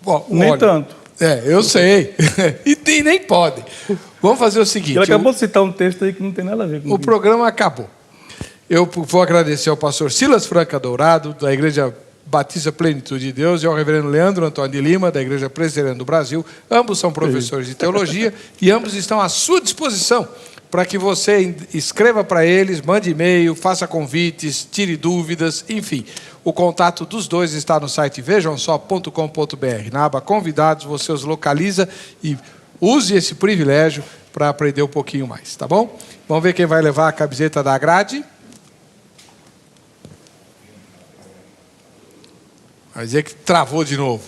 Bom, Nem tanto. Eu sei. E nem pode. Vamos fazer o seguinte... Ele acabou de citar um texto aí que não tem nada a ver com o programa acabou. Eu vou agradecer ao pastor Silas Franca Dourado, da Igreja Batista Plenitude de Deus, e ao reverendo Leandro Antônio de Lima, da Igreja Presbiteriana do Brasil. Ambos são professores de teologia e ambos estão à sua disposição para que você escreva para eles, mande e-mail, faça convites, tire dúvidas, enfim. O contato dos dois está no site vejamsó.com.br. Na aba Convidados, você os localiza e use esse privilégio para aprender um pouquinho mais, tá bom? Vamos ver quem vai levar a camiseta da grade. Vai dizer que travou de novo.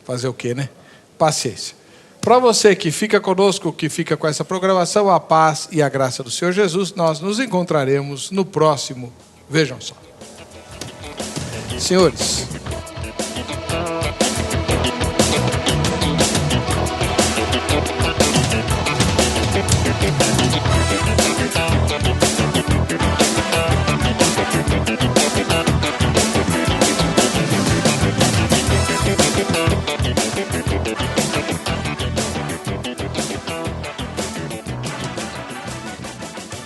Fazer o quê, né? Paciência. Para você que fica conosco, que fica com essa programação, a paz e a graça do Senhor Jesus, nós nos encontraremos no próximo. Vejam só. Senhores,